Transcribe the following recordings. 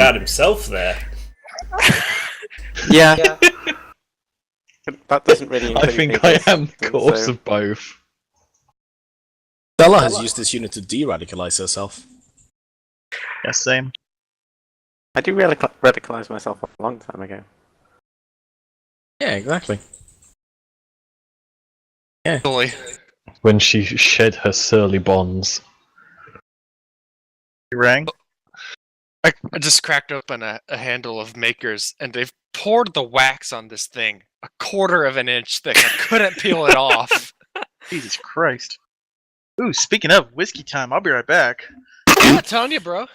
about himself there. Yeah. That doesn't really. I think I am cause of both. Stella has used this unit to de-radicalize herself. Yeah, same. I do radicalize myself a long time ago. Yeah, exactly. Really. When she shed her surly bonds. You rang? I just cracked open a handle of Makers, and they've poured the wax on this thing 1/4 of an inch thick. I couldn't peel it off. Jesus Christ. Ooh, speaking of whiskey time, I'll be right back. I'm not telling you, bro.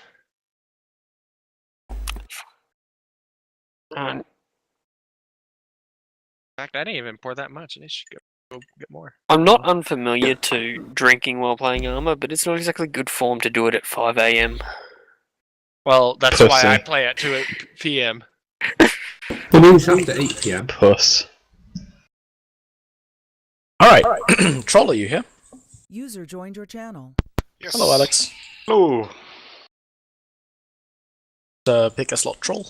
And In fact, I didn't even pour that much, and I should go get more. I'm not unfamiliar to drinking while playing Arma, but it's not exactly good form to do it at 5 AM. Well, that's Pussy. why I play at 2 PM. It means after 8 PM. Puss. Alright, Troll, are you here? User joined your channel. Yes. Hello, Alex. Hello. Pick a slot, Troll.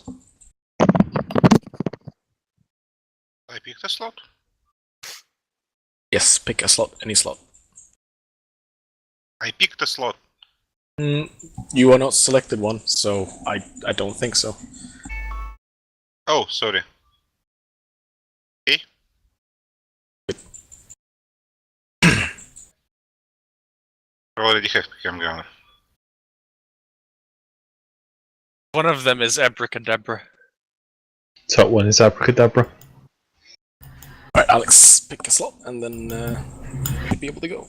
I picked a slot. Yes, pick a slot, any slot. I picked a slot. You are not selected one, so I don't think so. Oh, sorry. Okay. I already have become gunner. One of them is Abracadabra. Top one is Abracadabra. Alright, Alex, pick a slot, and then you'll be able to go.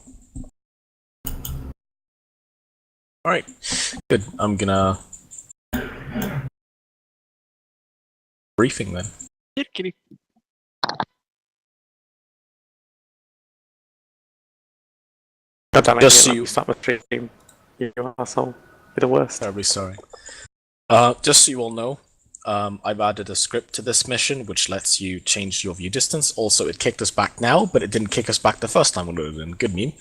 Alright, good. I'm gonna... briefing then. Kitty. God damn it, Just so you start with stream. You asshole. You're the worst. Terribly sorry. Just so you all know, I've added a script to this mission which lets you change your view distance. Also, it kicked us back now, but it didn't kick us back the first time when we were in. Good meme.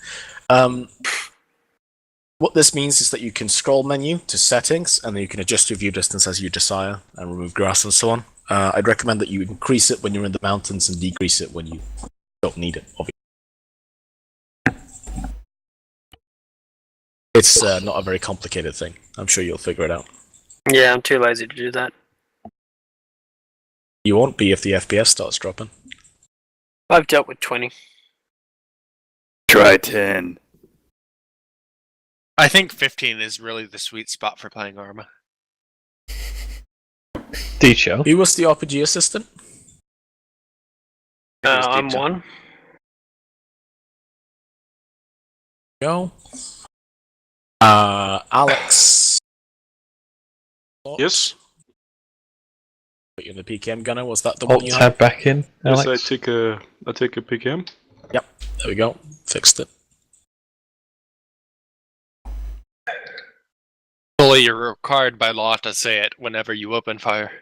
What this means is that you can scroll menu to settings, and then you can adjust your view distance as you desire, and remove grass and so on. I'd recommend that you increase it when you're in the mountains and decrease it when you don't need it, obviously. It's not a very complicated thing. I'm sure you'll figure it out. Yeah, I'm too lazy to do that. You won't be if the FPS starts dropping. I've dealt with 20. Try 10. I think 15 is really the sweet spot for playing Arma. Dicho. Who was the RPG assistant? I'm one. Go. Alex. Yes? Put you in the PKM gunner. Was that the Alt one you had? tab back in, Alex. Yes, I take a PKM. Yep. There we go. Fixed it. Fully, you're required by law to say it whenever you open fire.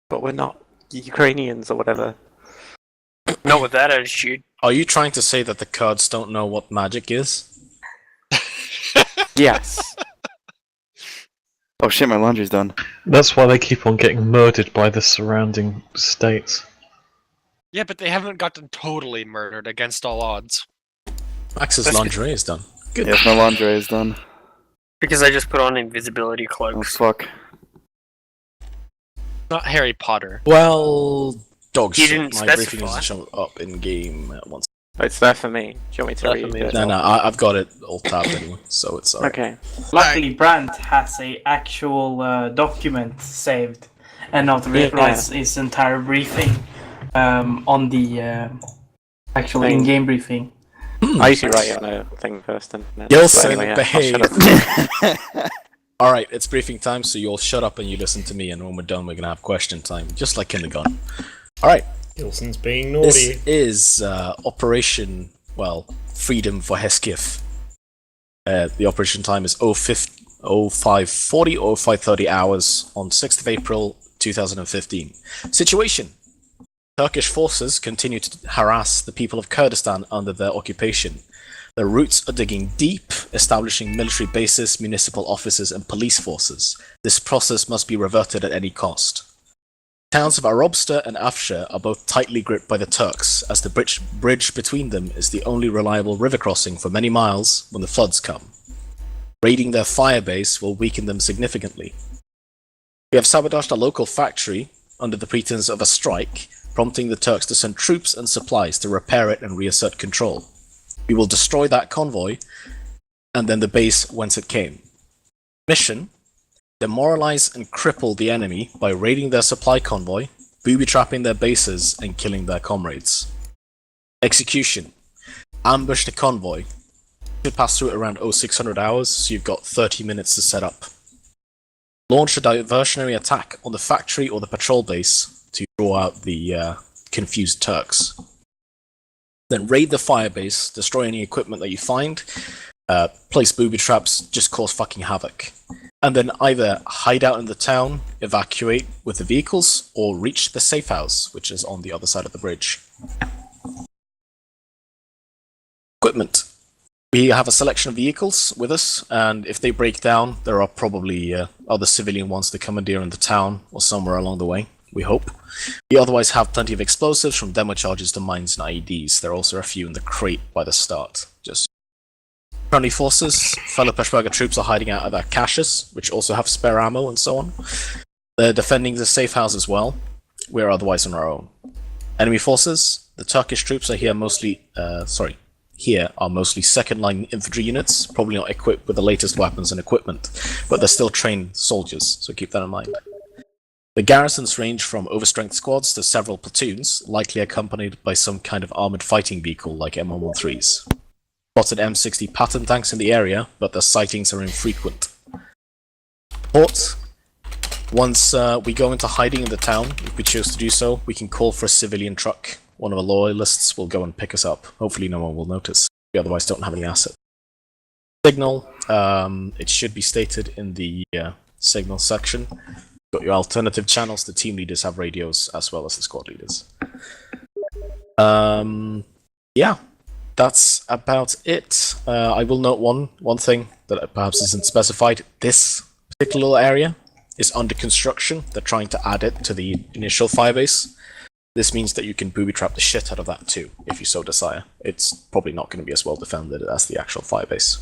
But we're not Ukrainians or whatever. Not with that attitude. Are you trying to say that the Kurds don't know what magic is? Yes. Oh shit, my laundry's done. That's why they keep on getting murdered by the surrounding states. Yeah, but they haven't gotten totally murdered against all odds. Max's lingerie is done. Good. Yes, my laundry is done. Because I just put on invisibility Oh cloaks. fuck. Not Harry Potter. Well, dog You shit. didn't My specify. briefing doesn't show up in game at once. It's there for me. Do you want me to There read for me it? as No, I've got it all tabbed anyway, so it's alright. Okay. Luckily, Brandt has a actual document saved, and not writes his entire briefing on the actual in-game briefing. I usually write it on a thing first, and then. Gilson, I'll behave. shut up. Alright, it's briefing time, so you'll shut up and you listen to me, and when we're done, we're gonna have question time, just like kindergarten. Alright. Gilson's being This naughty. is Operation, well, Freedom for Heskîf. The operation time is 0540 or 0530 hours on 6th of April 2015. Situation. Turkish forces continue to harass the people of Kurdistan under their occupation. The routes are digging deep, establishing military bases, municipal offices, and police forces. This process must be reverted at any cost. Towns of Arobster and Afshir are both tightly gripped by the Turks, as the bridge between them is the only reliable river crossing for many miles when the floods come. Raiding their firebase will weaken them significantly. We have sabotaged a local factory under the pretense of a strike, prompting the Turks to send troops and supplies to repair it and reassert control. We will destroy that convoy, and then the base whence it came. Mission: demoralize and cripple the enemy by raiding their supply convoy, booby-trapping their bases, and killing their comrades. Execution: ambush the convoy. Should pass through it around 0600 hours, so you've got 30 minutes to set up. Launch a diversionary attack on the factory or the patrol base to draw out the confused Turks. Then raid the firebase, destroy any equipment that you find, place booby traps, just cause fucking havoc. And then either hide out in the town, evacuate with the vehicles, or reach the safe house, which is on the other side of the bridge. Equipment. We have a selection of vehicles with us, and if they break down, there are probably other civilian ones to commandeer in the town or somewhere along the way, we hope. We otherwise have plenty of explosives, from demo charges to mines and IEDs. There are also a few in the crate by the start. Just friendly forces, fellow Peshmerga troops are hiding out at their caches, which also have spare ammo and so on. They're defending the safe house as well. We're otherwise on our own. Enemy forces, the Turkish troops are here mostly, here are mostly second-line infantry units, probably not equipped with the latest weapons and equipment, but they're still trained soldiers, so keep that in mind. The garrisons range from overstrength squads to several platoons, likely accompanied by some kind of armoured fighting vehicle like M113s. Spotted M60 Patton tanks in the area, but their sightings are infrequent. Port. Once we go into hiding in the town, if we choose to do so, we can call for a civilian truck. One of our loyalists will go and pick us up. Hopefully no one will notice. We otherwise don't have any asset. Signal. It should be stated in the signal section. Got your alternative channels. The team leaders have radios as well as the squad leaders. Yeah, that's about it. I will note one thing that perhaps isn't specified. This particular little area is under construction. They're trying to add it to the initial firebase. This means that you can booby-trap the shit out of that too, if you so desire. It's probably not going to be as well defended as the actual firebase.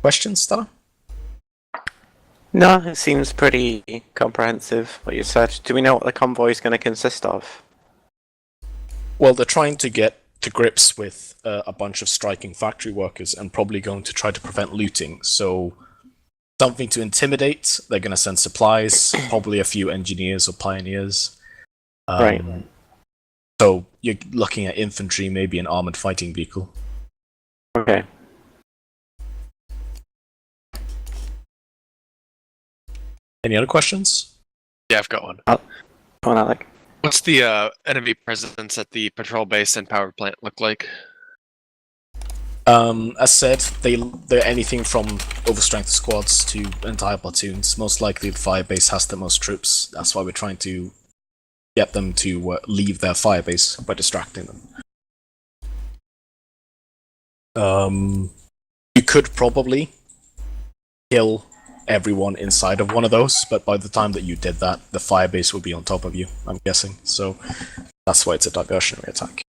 Questions, Stella? No, it seems pretty comprehensive, what you said. Do we know what the convoy is going to consist of? Well, they're trying to get to grips with a bunch of striking factory workers and probably going to try to prevent looting. So, something to intimidate. They're going to send supplies, probably a few engineers or pioneers. Right. So, you're looking at infantry, maybe an armored fighting vehicle. Okay. Any other questions? Yeah, I've got one. Come on, Alec. What's the enemy presence at the patrol base and power plant look like? As said, they're anything from overstrength squads to entire platoons. Most likely the firebase has the most troops. That's why we're trying to get them to leave their firebase by distracting them. You could probably kill everyone inside of one of those, but by the time that you did that, the firebase would be on top of you, I'm guessing. So that's why it's a diversionary attack.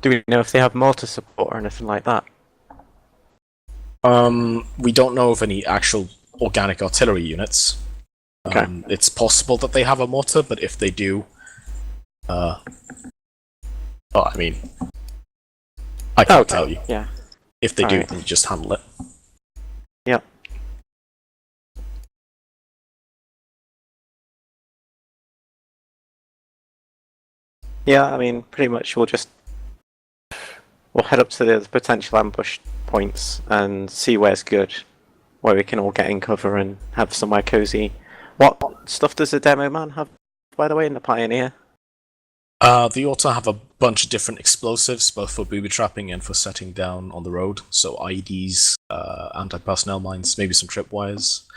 Do we know if they have mortar support or anything like that? We don't know of any actual organic artillery units. Okay. It's possible that they have a mortar, but if they do, I can't tell you. Yeah. If they do, Alright. then you just handle it. Yep. Yeah, I mean, pretty much we'll head up to the potential ambush points and see where's good, where we can all get in cover and have somewhere cozy. What stuff does the demo man have, by the way, in the Pioneer? They also have a bunch of different explosives, both for booby trapping and for setting down on the road. So IEDs, anti-personnel mines, maybe some tripwires.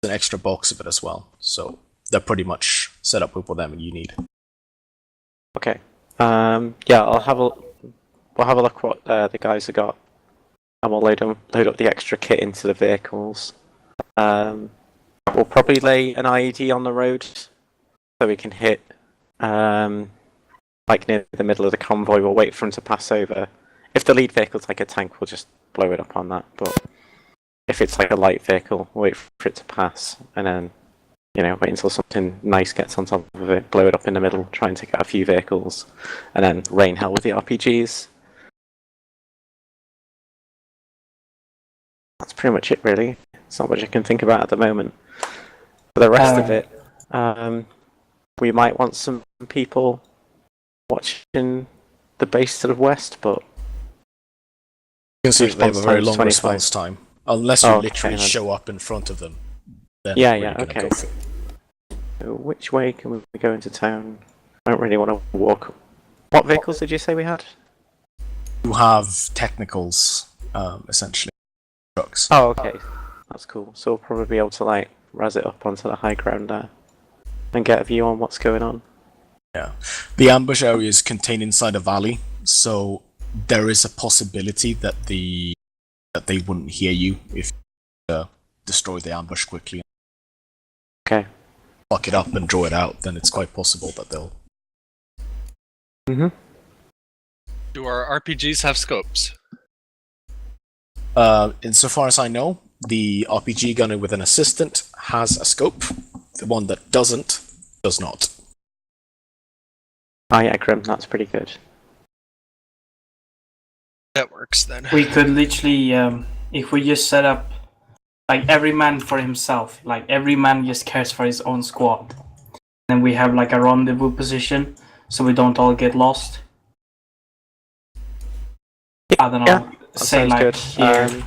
There's an extra box of it as well. So they're pretty much set up with whatever you need. Okay. Yeah, I'll have a we'll have a look what the guys have got, and we'll load up the extra kit into the vehicles. We'll probably lay an IED on the road so we can hit like near the middle of the convoy. We'll wait for them to pass over. If the lead vehicle's like a tank, we'll just blow it up on that. But if it's like a light vehicle, we'll wait for it to pass, and then wait until something nice gets on top of it, blow it up in the middle, try and take out a few vehicles, and then rain hell with the RPGs. That's pretty much it, really. It's not much I can think about at the moment. For the rest of it, we might want some people watching the base to the west, but they have a very long 25. response time, unless you literally show up in front of them. Then okay. So which way can we go into town? I don't really want to walk. What vehicles did you say we had? You have technicals, essentially trucks. Oh, okay. That's cool. So we'll probably be able to like razz it up onto the high ground there and get a view on what's going on. Yeah. The ambush area is contained inside a valley, so there is a possibility that they wouldn't hear you if you destroy the ambush quickly. Okay. Fuck it up and draw it out, then it's quite possible that they'll... Do our RPGs have scopes? Insofar as I know, the RPG gunner with an assistant has a scope. The one that doesn't, does not. Oh yeah, Grim, that's pretty good. That works then. We could literally, if we just set up, like every man for himself, like every man just cares for his own squad. Then we have like a rendezvous position, so we don't all get lost. I don't know, say like good. here.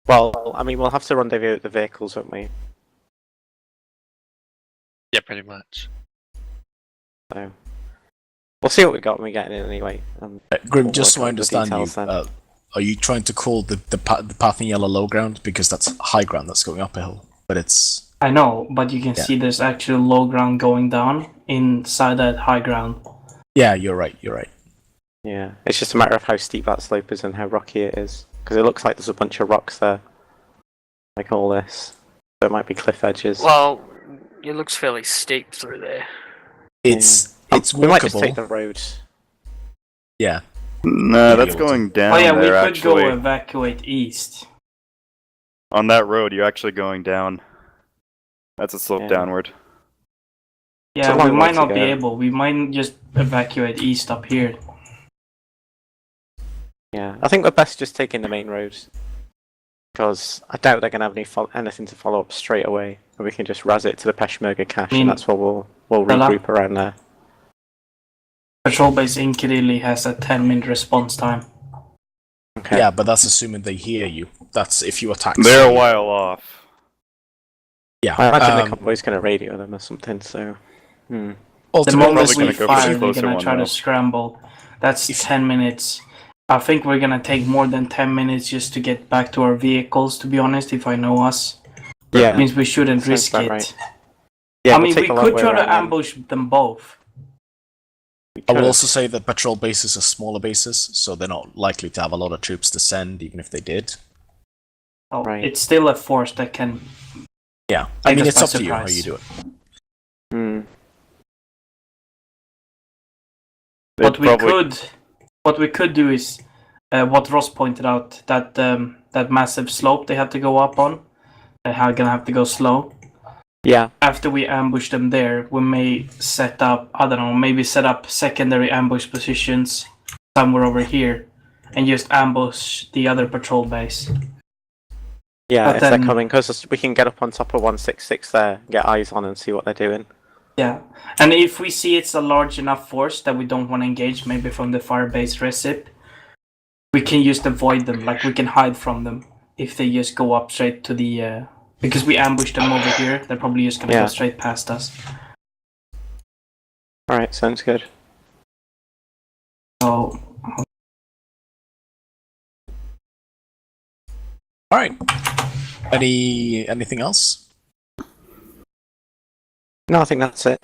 Well, I mean, we'll have to rendezvous at the vehicles, won't we? Yeah, pretty much. So we'll see what we got when we get in anyway. Grim, we'll just so work I out the understand you, details then. are you trying to call the path in yellow low ground? Because that's high ground that's going up a hill, but it's... I know, but you can see there's actually low ground going down inside that high ground. Yeah, you're right. Yeah, it's just a matter of how steep that slope is and how rocky it is. Because it looks like there's a bunch of rocks there. Like all this. So it might be cliff edges. Well, it looks fairly steep through there. It's we might just walkable. take the road. Yeah. No, that's going down. Oh yeah, we there, could go actually. evacuate east. On that road, you're actually going down. That's a slope downward. Yeah, we might not be able. We might just evacuate east up here. Yeah, I think we're best just taking the main roads. Because I doubt they're going to have anything to follow up straight away. And we can just razz it to the Peshmerga cache, and that's what we'll regroup around there. Patrol base in Kirili has a 10-minute response time. Okay. Yeah, but that's assuming they hear you. That's if you attack. They're a while off. Yeah. I imagine the convoy's going to radio them or something, so... The Ultimately, moment probably we gonna go for the fire, they're closer going to one, try though. to scramble. That's 10 minutes. I think we're going to take more than 10 minutes just to get back to our vehicles, to be honest, if I know us. Yeah. That means we shouldn't Sounds risk about it. right. Yeah, I we'll mean, take we a long could way try to around then. ambush them both. I will also say that patrol bases are smaller bases, so they're not likely to have a lot of troops to send, even if they did. Oh, Right. It's still a force that can... Yeah, I mean, us it's by up to you how surprise. you do it. What we could do is what Ross pointed out, that that massive slope they had to go up on. They're gonna have to go slow. Yeah. After we ambush them there, we may set up, I don't know, maybe set up secondary ambush positions somewhere over here and just ambush the other patrol base. Yeah, But if then- they're coming, because we can get up on top of 166 there, get eyes on and see what they're doing. Yeah, and if we see it's a large enough force that we don't want to engage, maybe from the firebase recip, we can just avoid them, like we can hide from them if they just go up straight to the... because we ambushed them over here, they're probably just gonna go straight past us. Alright, sounds good. So... Alright. Anything else? No, I think that's it.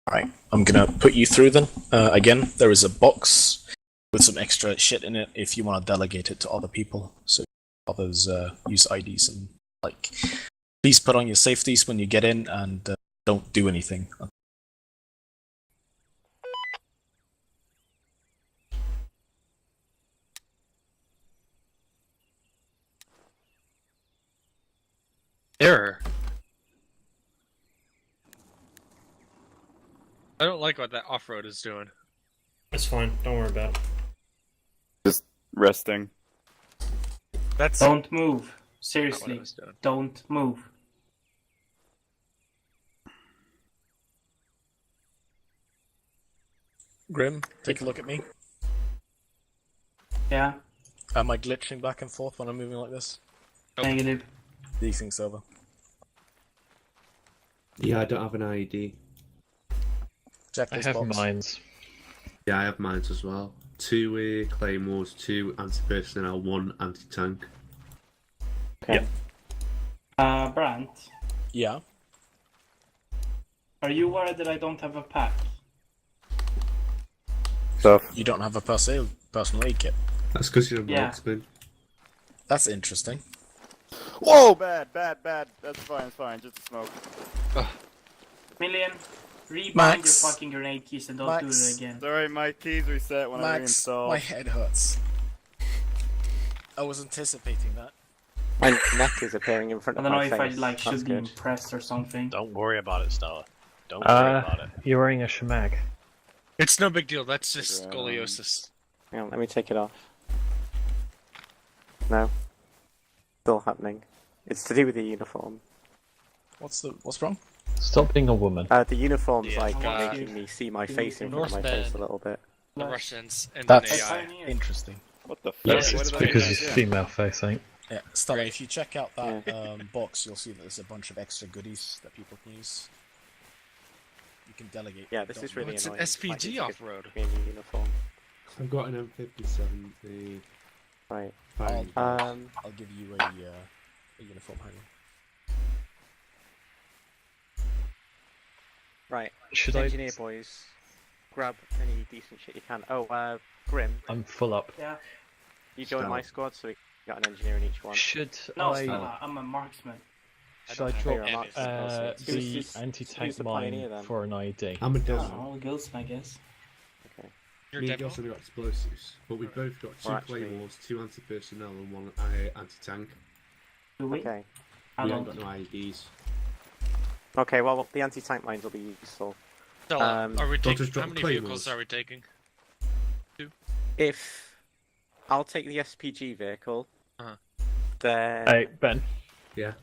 Alright, I'm gonna put you through then. Again, there is a box with some extra shit in it if you want to delegate it to other people. So others use IDs and like. Please put on your safeties when you get in and don't do anything. Error. I don't like what that off-road is doing. It's fine. Don't worry about it. Just resting. That's Don't move. not what I Seriously, was doing. don't move. Grim, take a look at me. Yeah, Am I glitching back and forth when I'm moving like this? negative. Desync over. Yeah, I don't have an IED. Check I this have box. mines. Yeah, I have mines as well. 2 claymores, 2 anti-personnel, 1 anti-tank. Okay. Brant, Yeah. are you worried that I don't have a pack? Stuff. You don't have a personal aid kit. That's because you're a Yeah. marksman. That's interesting. Whoa, bad. That's fine, just a smoke. Million, rebind Max. your fucking grenade keys and don't do Max. it again. It's alright, my keys reset when I Max, reinstall. my head hurts. I was anticipating that. My neck is appearing in front I of don't know my if face. I That's should be good. impressed or something. Don't worry about it, Stella. Don't worry about it. You're wearing a shemag. It's no big deal. That's just Yeah. scoliosis. Hang on, let me take it off. No. Still happening. It's to do with the uniform. What's wrong? Stop being a woman. The uniform's Yeah, like God. making me see my face in front of my face a little bit. The Russians and That's the AI. interesting. What the fuck? That's What it's did I because do? he's female facing. Yeah, Stella, if you check out that box, you'll see that there's a bunch of extra goodies that people can use. You can delegate. Yeah, this Don't is really It's an annoying. SPG Like, it's off-road. a new uniform. I've got an M57. The Right. fine. I'll give you a uniform. Hang on. Right. Should Engineer boys, grab any decent shit you can. Oh, Grim, I'm full up. Yeah. you join Stella. my squad, so we got an engineer in each one. Should No, I? Stella, I'm a marksman. Should I You're drop a marksman, also. the Who's the anti-tank pioneer, mine then? for an ID? I'm a I desert. don't know, Gilson, I guess. Okay. You're Me and devil. Gilson have got explosives, but we've both got 2 Well, actually- claymores, 2 anti-personnel, and 1 anti-tank. Do we? Okay. I We don't. haven't got no IEDs. Okay, well, the anti-tank mines will be useful. Stella, are we don't taking? just How drop many claymores. vehicles are we taking? If I'll take the SPG vehicle, Uh-huh. then Hey Ben, Yeah.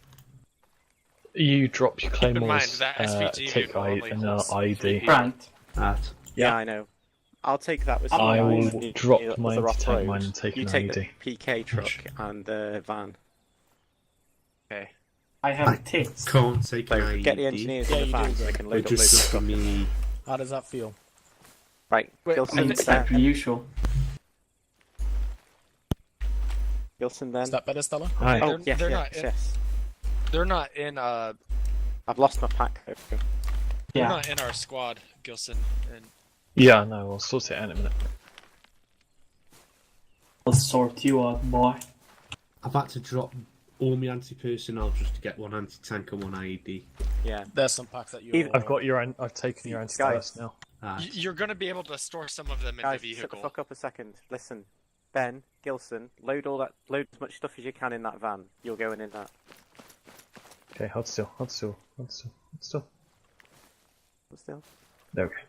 you drop your Keep in mind, claymores. that SPG Take vehicle only an holds ID. 3 people. Brant, That. yeah, I know. I'll take that with I'm some I alright. guys will and drop the my other anti-tank off-road. mine and take You an take ID. the PK truck and the van. Okay. I I have tits. can't take an So IED. get the engineers Yeah, in the you van do, so they Greg. can They're load up loads just of stuff. stopping me. How does that feel? Right, Wait, Gilson, It's like per usual. Gilson then. Is that better, Stella? Hi. Oh, They're- yes, they're yes, not in- yes. They're not in. I've lost my pack though. They're Yeah. not in our squad, Gilson. And Yeah, no, we'll sort it out in a minute. I'll sort you out, boy. I've had to drop all my anti-personnel just to get 1 anti-tank and 1 IED. Yeah. There's some packs that you. Either- I've got your. I've taken your anti-terrorist now. you're gonna be able to store some of them in Guys, the shut the vehicle. fuck up a second. Listen, Ben, Gilson, load as much stuff as you can in that van. You're going in that. Okay, hold still, hold still, hold still, hold still. Still. Okay.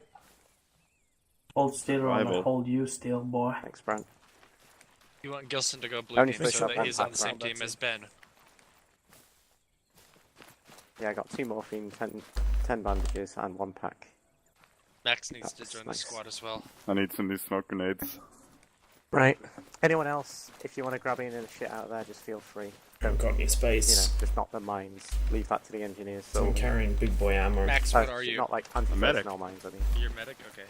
Hold still or I'll Rival. hold you still, boy. Thanks, Brent. You want Gilson to go blue Only team switch so up that he's on the backpack same round, team that's as it. Ben. Yeah, I got 2 morphine, 10 bandages, and 1 pack. Max needs to That's join nice. the squad as well. I need some new smoke grenades. Right. Anyone else, if you want to grab in and shit out of there, just feel free. Haven't got any You know, space. just not the mines. Leave that to the engineers. So I'm carrying big boy ammo. Max, what are you? Not like medic. anti-personnel mines, I mean. You're medic? Okay.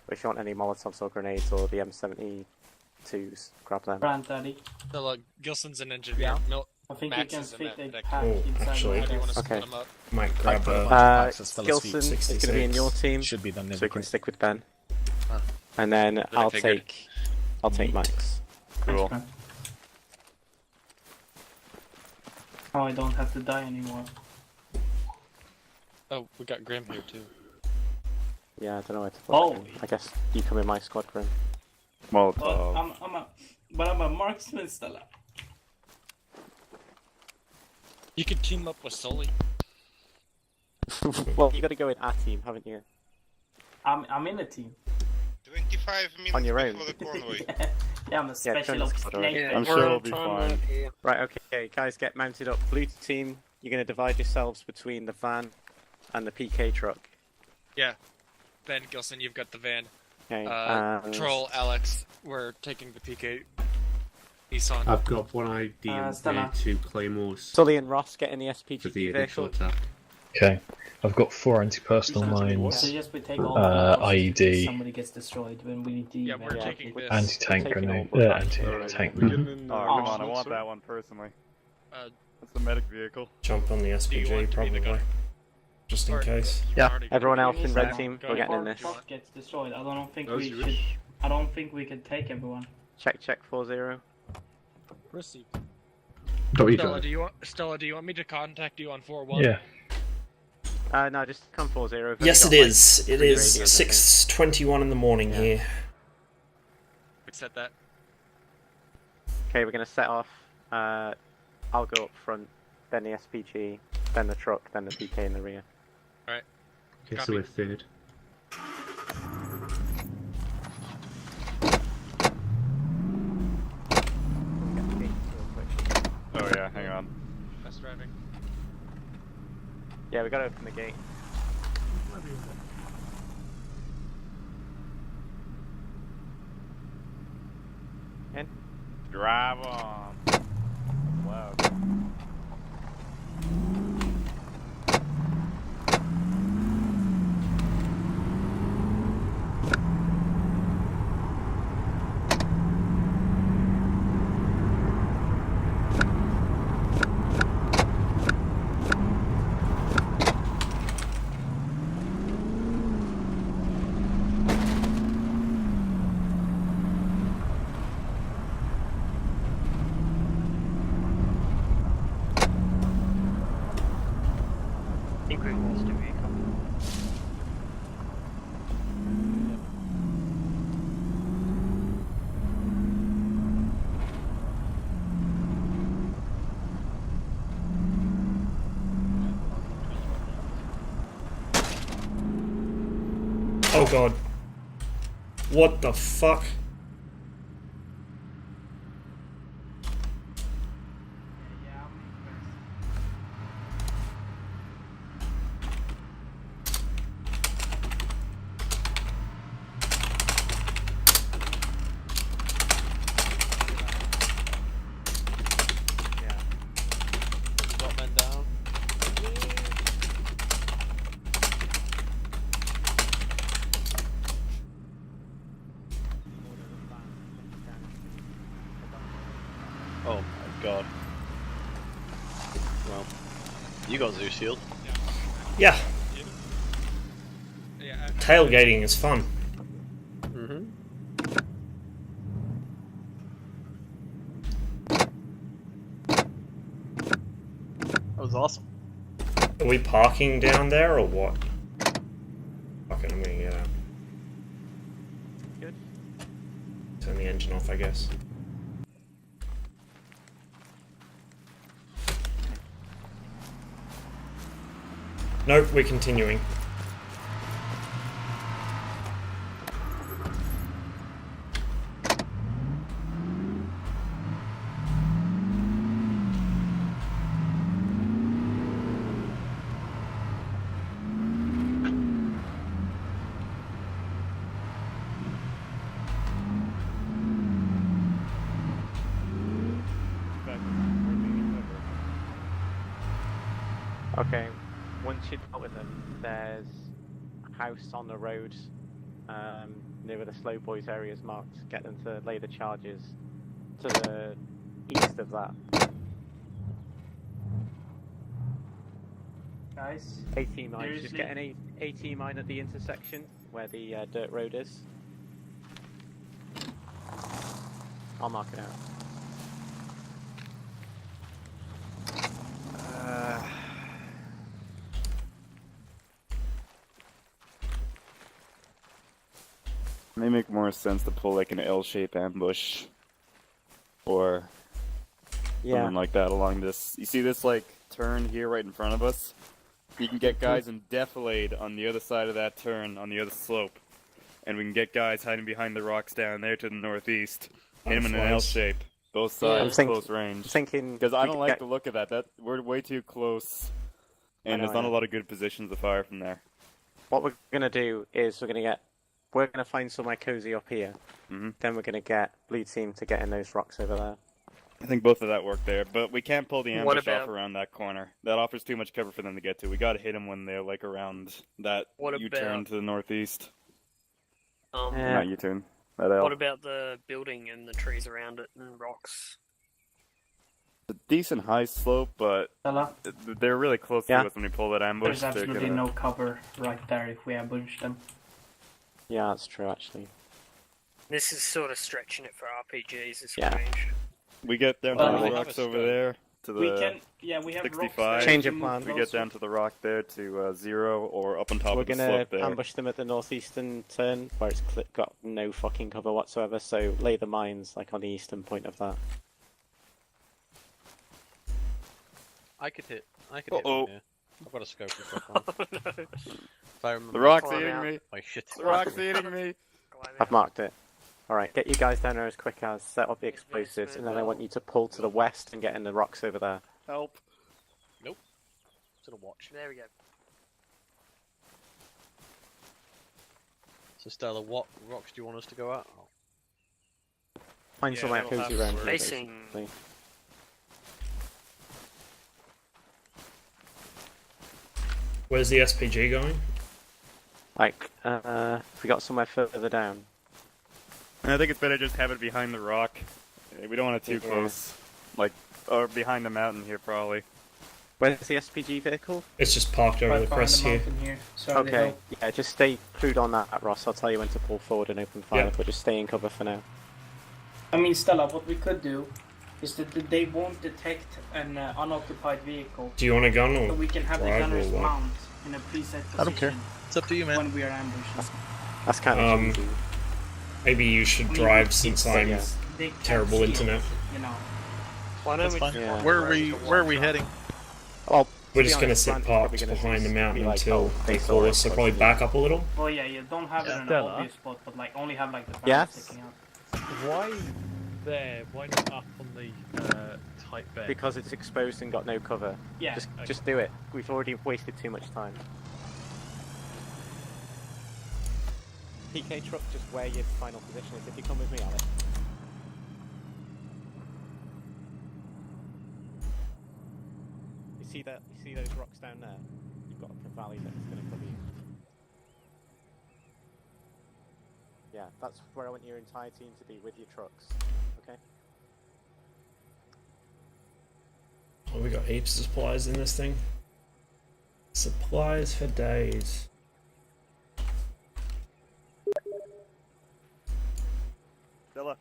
But if you want any Molotovs or grenades or the M72s, grab them. Brant, Daddy. So look, Gilson's an engineer. Yeah. I think Max you is a can fit a medic. pack Oh, inside actually- my How do you want to desk. split Okay. them up? Might grab a. Packs at Stella's feet. Gilson is going to be in your team, Should be done so you can stick with Ben. Huh. And then I I'll figured. take Max. Cool. Thanks, man. Oh, I don't have to die anymore. Oh, we got Grim here too. Yeah, I don't know where to put Oh. him. I guess you come in my squad, Grim. Well, Molotov. I'm a marksman, Stella. You could team up with Sully. Well, you got to go in our team, haven't you? I'm in a team. 25 minutes On your own. before the convoy. Yeah, I'm a special join the ops squad, sniper. I'm sure it'll be fine. Right, okay, guys, get mounted up. Blue team, you're going to divide yourselves between the van and the PK truck. Yeah. Ben Gilson, you've got the van. Okay. Troll, Alex, we're taking the PK Nissan. I've got one ID and Stella. 2 claymores Sully and Ross get in the for the SPG initial vehicle. attack. Okay. I've got 4 anti-personnel So mines, just we take all the houses in case IED. somebody gets destroyed when we need to. Yeah, we're Yeah, taking we- this. anti-tank Taking grenade, all the anti-tank Oh, mine. come on, I want that one personally. Uh, That's the medic vehicle. Jump on the Do you SPG want to be the probably, guy? just in Or- case. you're Yeah, already everyone gonna else be in the red guy. team, Go we're ahead. getting in Before this. truck gets destroyed, I don't think As we you should. wish. I don't think we can take everyone. Check 4-0. Received. Don't you Stella, drive? do you want me to contact you on 4-1? Yeah. No, just come 4-0. We've Yes, only it got, is. like, It 3 is radios, I think. 6:21 in the morning Yeah. here. We said that. Okay, we're going to set off. I'll go up front, then the SPG, then the truck, then the PK in the rear. Alright. Okay, Copy. so we're third. Oh yeah, hang on. Best driving. Yeah, we got to open the gate. In. Drive on. That's loud. I think we've lost a vehicle. Oh god. What the fuck? Got men down. Oh my god. Well, you got Zeus healed. Yeah, Yeah, tailgating is fun. Mm-hmm. That was awesome. Are we parking down there or what? Fuck it, I'm gonna get out. Good. Turn the engine off, I guess. Nope, we're continuing. Okay, once you're done with them, there's a house on the road near where the Slow Boys area is marked. Get them to lay the charges to the east of that. guys. AT mine. Just Seriously? get an AT mine at the intersection where the dirt road is. I'll mark it out. May make more sense to pull like an L-shape ambush, or something like that along this. You see this like turn here right in front of us? You can get guys in defilade on the other side of that turn, on the other slope, and we can get guys hiding behind the rocks down there to the northeast. Hit them in an L-shape, both sides, close range. Thinking because I don't like the look of that. We're way too close, and there's not a lot of good positions to fire from there. What we're gonna do is we're gonna find somewhere cozy up here. Then we're gonna get blue team to get in those rocks over there. I think both of that work there, but we can't pull the What ambush about- off around that corner. That offers too much cover for them to get to. We gotta hit them when they're like around that What U-turn about- to the northeast. Yeah. Not U-turn. That L. What about the building and the trees around it and rocks? It's a decent high slope, but Stella? they're really close to us when we pull that ambush. There's absolutely no cover right there if we ambush them. Yeah, that's true actually. This is sort of stretching it for RPGs, this Yeah. range. We get down to Well, the we rocks over there to the We can, we have 65. rocks there. Change We of can plan. move We get closer. down to the rock there to 0 or up on top We're of the gonna slope there. ambush them at the northeastern turn where it's got no fucking cover whatsoever. So lay the mines like on the eastern point of that. I could hit Uh-oh. from here. I've got a scope and stuff on. Oh no. If I remember The rock's Climb eating out. me. my shit. The rock's eating me. I've marked it. Alright, get you guys down there as quick as, set up the explosives, and then I want you to pull to the west and get in the rocks over there. Help. Nope. To the watch. There we go. So Stella, what rocks do you want us to go at? Oh. Find Yeah, somewhere that'll cozy have around to here, work. Facing- basically. Where's the SPG going? Like, if we got somewhere further down. And I think it's better just have it behind the rock. We don't want it too Yeah. close. Like, or behind the mountain here, probably. Where's the SPG vehicle? It's just parked over Right the behind crest the here. mountain here. So Okay, yeah, just stay clued on that, Ross. I'll tell you when to pull forward and open fire, Yeah. but just stay in cover for now. I mean, Stella, what we could do is that they won't detect an unoccupied vehicle. Do you want a gun So or we can have the drive or gunners what? mount in a preset position I don't care. It's up to you, man. when we are ambushing. That's kind of cheesy. Maybe you should I mean, drive since I'm yeah. They can't terrible see it, internet. You know. Why don't That's we fine. just Yeah. walk Where are around we? to Where are we walk heading? Well, We're to just be going to honest, sit Brand's parked probably gonna behind the be mountain like, until oh, they base call already us, so close probably to back up a little. Well, yeah, you don't have it in an Stella? obvious spot, but like only have like the barrel Yes? sticking out. Why there? Why not up on the tight bed? Because it's exposed and got no cover. Yeah. Just do it. We've already wasted too much time. PK truck, just where your final position is. If you come with me, Alex. You see that? You see those rocks down there? You've got a valley that's going to cover you. Yeah, that's where I want your entire team to be with your trucks. Okay. Oh, we got heaps of supplies in this thing. Supplies for days. Stella,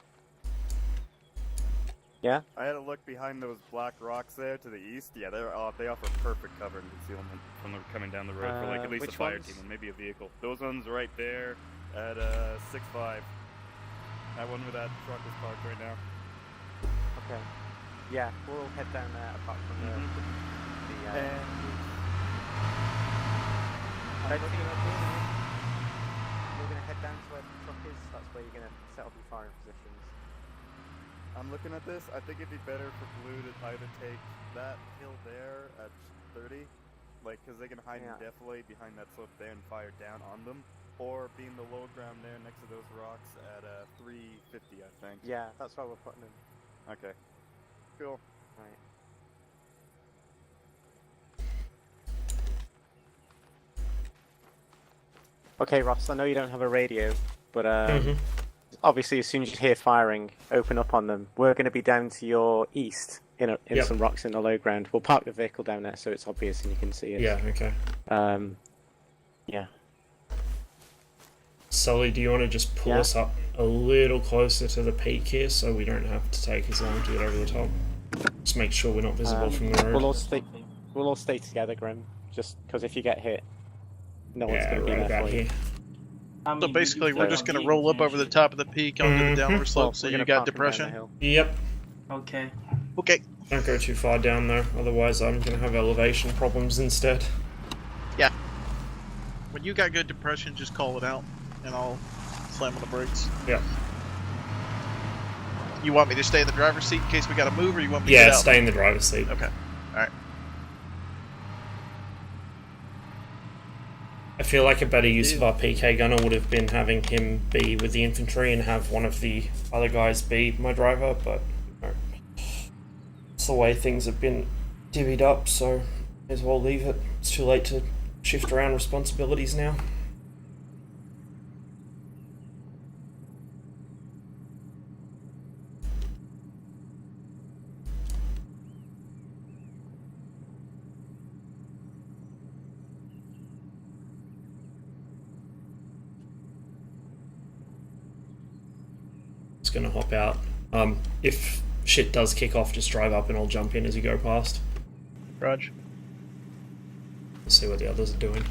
Yeah. I had a look behind those black rocks there to the east. Yeah, they offer perfect cover and concealment from coming down the road for like at least a which fire ones? team and maybe a vehicle. Those ones right there at 6-5. That one where that truck is parked right now. Okay. Yeah, we'll all head down there apart from the We're gonna head down to where the truck is. That's where you're gonna set up your firing positions. I'm looking at this. I think it'd be better for Blue to either take that hill there at 30, like, because they can hide Yeah. and defilade behind that slope there and fire down on them, or be in the low ground there next to those rocks at 350, I think. Yeah, that's why we're putting them. Okay. Cool. Right. Okay, Ross, I know you don't have a radio, but obviously as soon as you hear firing, open up on them. We're going to be down to your east in Yep. some rocks in the low ground. We'll park the vehicle down there so it's obvious and you can see it. Yeah, okay. Yeah. Sully, do you want to just pull us up a little closer to the peak here so we don't have to take as long to get over the top? Just make sure we're not visible from the road. We'll all stay together, Grim. Just because if you get hit, no one's going to be right there about for you. here. So basically, we're just gonna roll up over the top of the peak onto the downward slope, so you got depression. Yep. Okay. Okay. Don't go too far down though, otherwise I'm going to have elevation problems instead. Yeah. When you got good depression, just call it out, and I'll slam on the brakes. Yep. You want me to stay in the driver's seat in case we gotta move, or you want me to get out? Yeah, stay in the driver's seat. Okay. Alright. I feel like a better use of our PK gunner would have been having him be with the infantry and have one of the other guys be my driver, but you know, it's the way things have been divvied up, so may as well leave it. It's too late to shift around responsibilities now. Gonna hop out. If shit does kick off, just drive up and I'll jump in as you go past. Raj. See what the others are doing.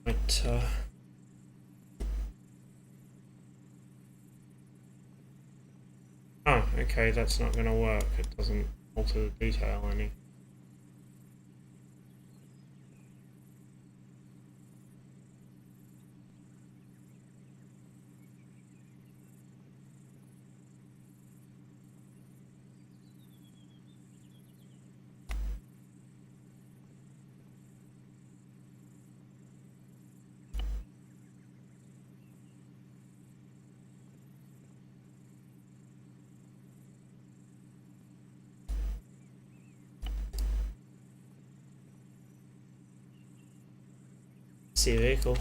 Right, oh, okay, that's not gonna work. It doesn't alter the detail any. See a vehicle.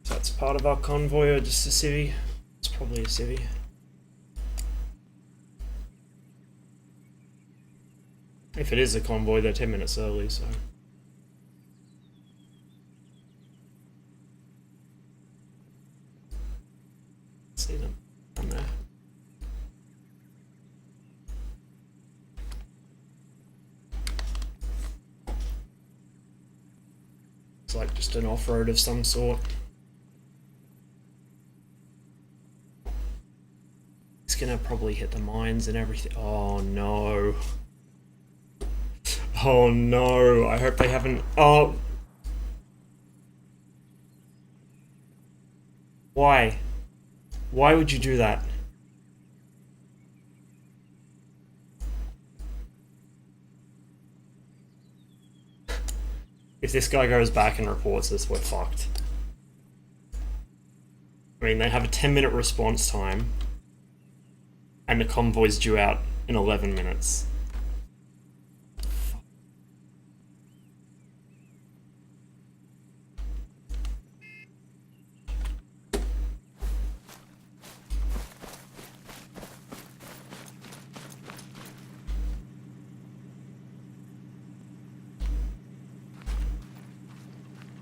So that's part of our convoy or just a civvy? It's probably a civvy. If it is a convoy, they're 10 minutes early, so. See them on there. It's like just an off-road of some sort. It's gonna probably hit the mines and everything. Oh no. Oh no, I hope they haven't. Oh. Why? Why would you do that? If this guy goes back and reports us, we're fucked. I mean, they have a 10-minute response time, and the convoy's due out in 11 minutes.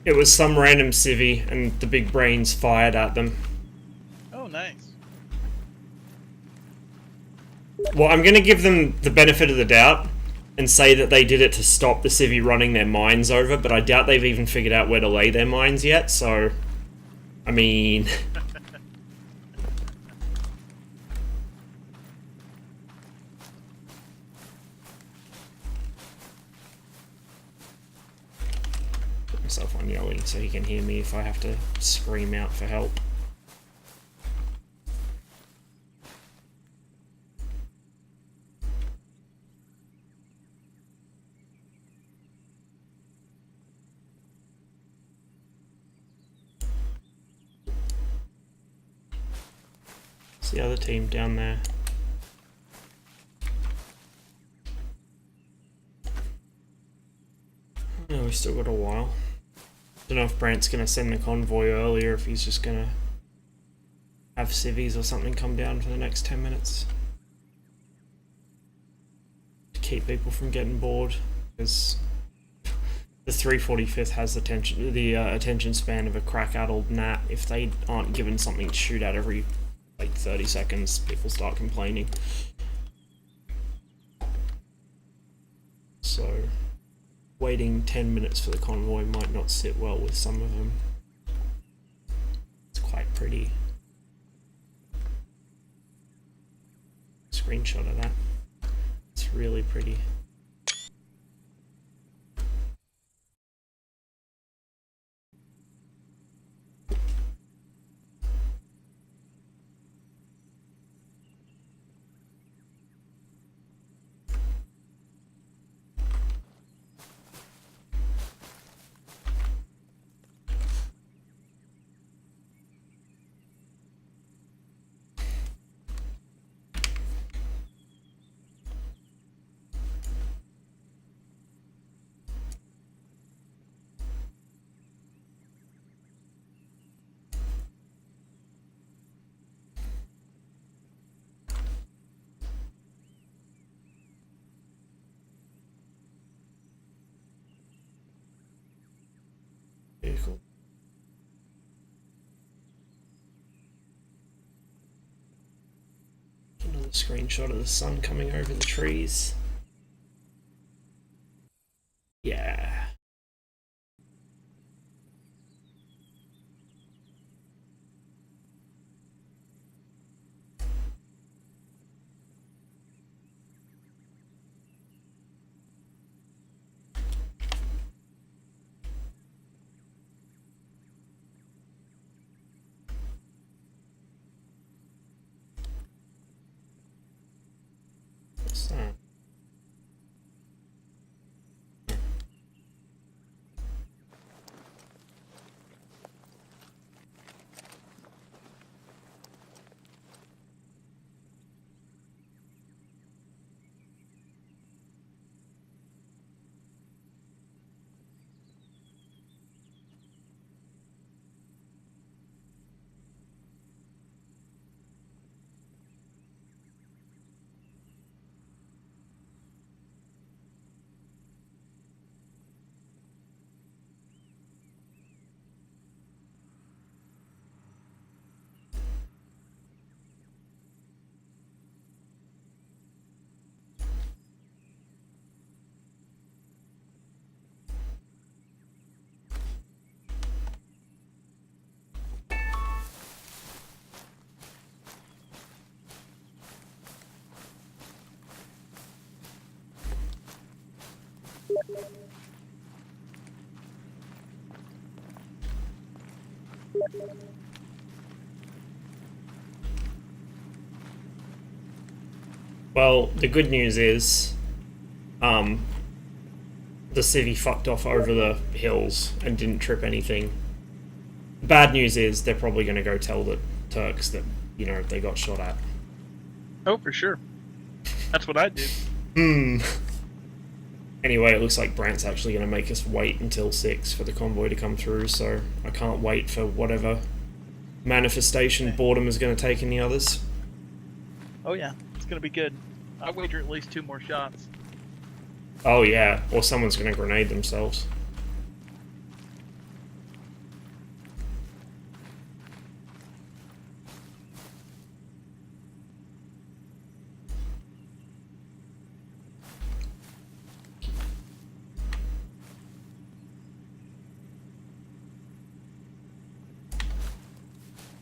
It was some random civvy, and the big brains fired at them. Oh, nice. Well, I'm gonna give them the benefit of the doubt and say that they did it to stop the civvy running their mines over, but I doubt they've even figured out where to lay their mines yet, so... I mean... Put myself on yelling so he can hear me if I have to scream out for help. It's the other team down there. Oh, we've still got a while. Don't know if Brant's gonna send the convoy earlier, if he's just gonna have civvies or something come down for the next 10 minutes. To keep people from getting bored, because the 345th has the attention span of a crack-addled gnat. If they aren't given something to shoot at every like 30 seconds, people start complaining. So waiting 10 minutes for the convoy might not sit well with some of them. It's quite pretty. Screenshot of that. It's really pretty. Vehicle. Another screenshot of the sun coming over the trees. Yeah. What's that? Well, the good news is, the city fucked off over the hills and didn't trip anything. The bad news is they're probably going to go tell the Turks that, you know, they got shot at. Oh, for sure. That's what I did. Anyway, it looks like Brant's actually going to make us wait until 6 for the convoy to come through, so I can't wait for whatever manifestation boredom is going to take in the others. Oh yeah, it's gonna be good. I wager at least 2 more shots. Oh yeah, or someone's going to grenade themselves.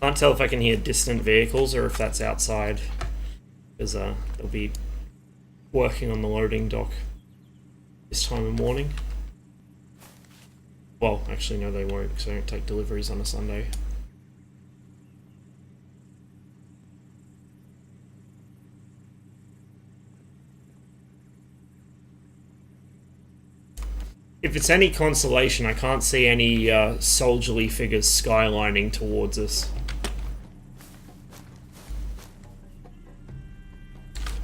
Can't tell if I can hear distant vehicles or if that's outside, because they'll be working on the loading dock this time of morning. Well, actually no they won't, because I don't take deliveries on a Sunday. If it's any consolation, I can't see any soldierly figures skylining towards us.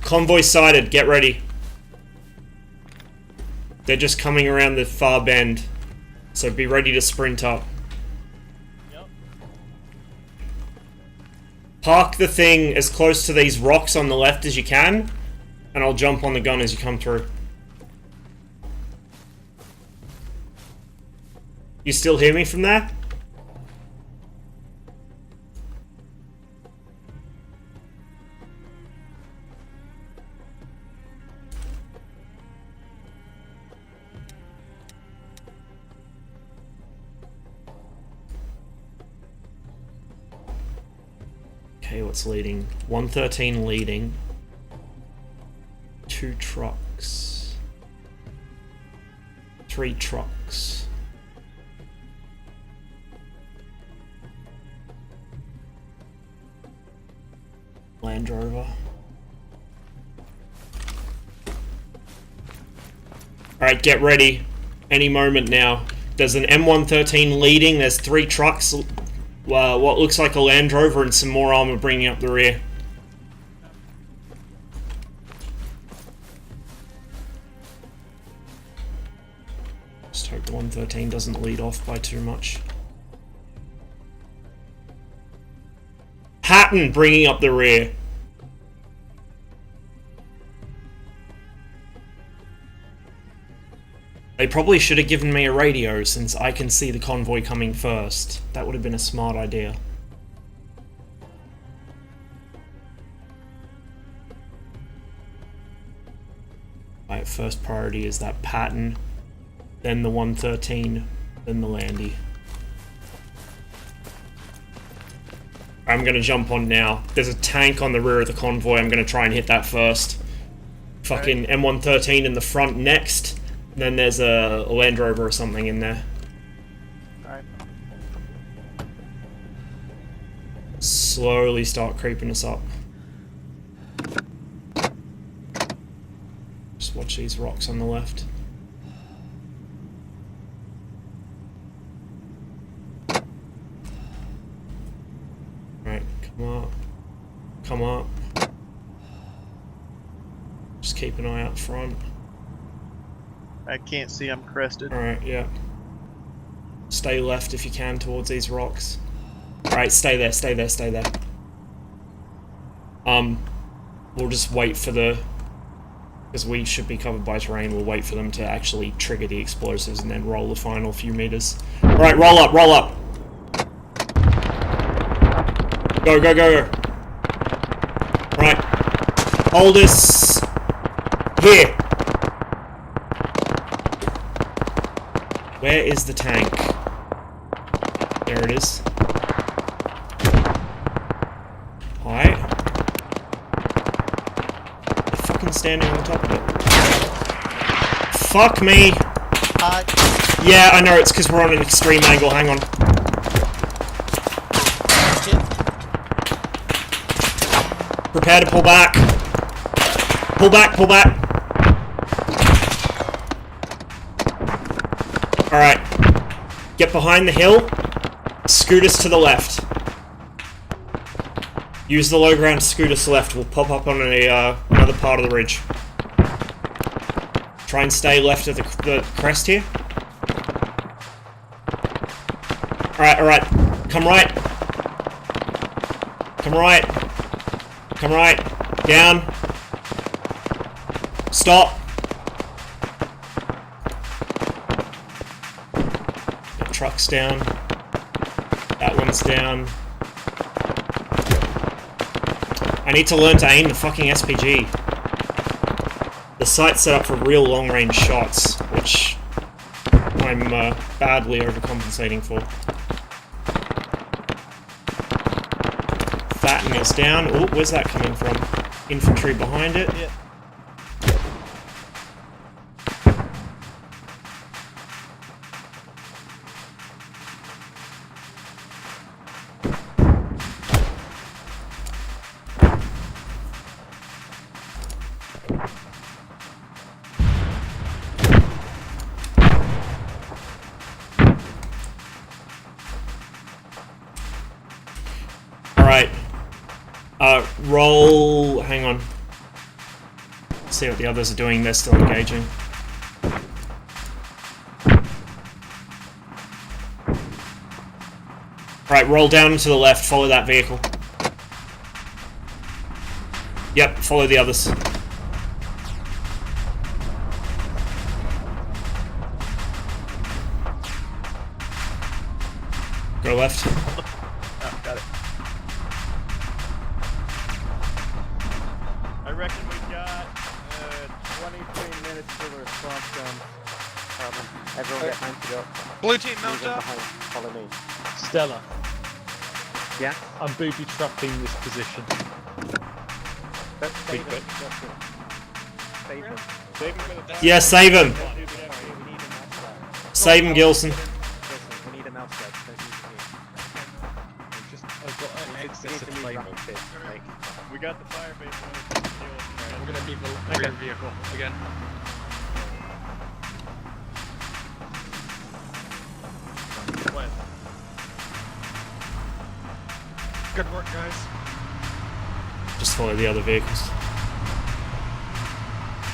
Convoy sighted, get ready. They're just coming around the far bend. So be ready to sprint up. Yep. Park the thing as close to these rocks on the left as you can, and I'll jump on the gun as you come through. You still hear me from there? Okay, what's leading? 113 leading. 2 trucks. 3 trucks. Land Rover. Alright, get ready. Any moment now. There's an M113 leading, there's 3 trucks, what looks like a Land Rover, and some more armor bringing up the rear. Just hope the 113 doesn't lead off by too much. Hatton bringing up the rear. They probably should have given me a radio since I can see the convoy coming first. That would have been a smart idea. Right, first priority is that Patton, then the 113, then the Landy. I'm gonna jump on now. There's a tank on the rear of the convoy. I'm gonna try and hit that first. Fucking M113 in the front next. And then there's a Land Rover or something in there. Alright. Slowly start creeping us up. Just watch these rocks on the left. Right, come up. Come up. Just keep an eye out front. I can't see, I'm crested. Alright, yeah. Stay left if you can towards these rocks. Alright, stay there, stay there, stay there. We'll just wait for the... because we should be covered by terrain, we'll wait for them to actually trigger the explosives and then roll the final few meters. Alright, roll up, roll up! Go, go, go, go! Right. Hold us... here! Where is the tank? There it is. Hi. They're fucking standing on the top of it. Fuck me! Hi. Yeah, I know, it's because we're on an extreme angle, hang on. Prepare to pull back. Pull back, pull back. Alright. Get behind the hill. Scoot us to the left. Use the low ground to scoot us left. We'll pop up on another part of the ridge. Try and stay left of the crest here. Alright, alright. Come right. Come right. Come right. Down. Stop. The truck's down. That one's down. I need to learn to aim the fucking SPG. The sight's set up for real long-range shots, which I'm badly overcompensating for. Fatten is down. Oh, where's that coming from? Infantry behind it. Yeah. Alright. Roll... hang on. See what the others are doing. They're still engaging. Right, roll down to the left. Follow that vehicle. Yep, follow the others. Go left. Oh, got it. I reckon we've got 23 minutes till the response comes. Everyone get hands up. Blue team mount up. Follow me. Stella, Yeah? I'm booby trapping this position. Save him. Save him. Save him. Yeah, save him. Save him, Gilson. Listen, we need a mouse guard. Don't use it. I've got an excess of flame on this. We got the fire base. We're gonna need the rear vehicle again. When? Good work, guys. Just follow the other vehicles.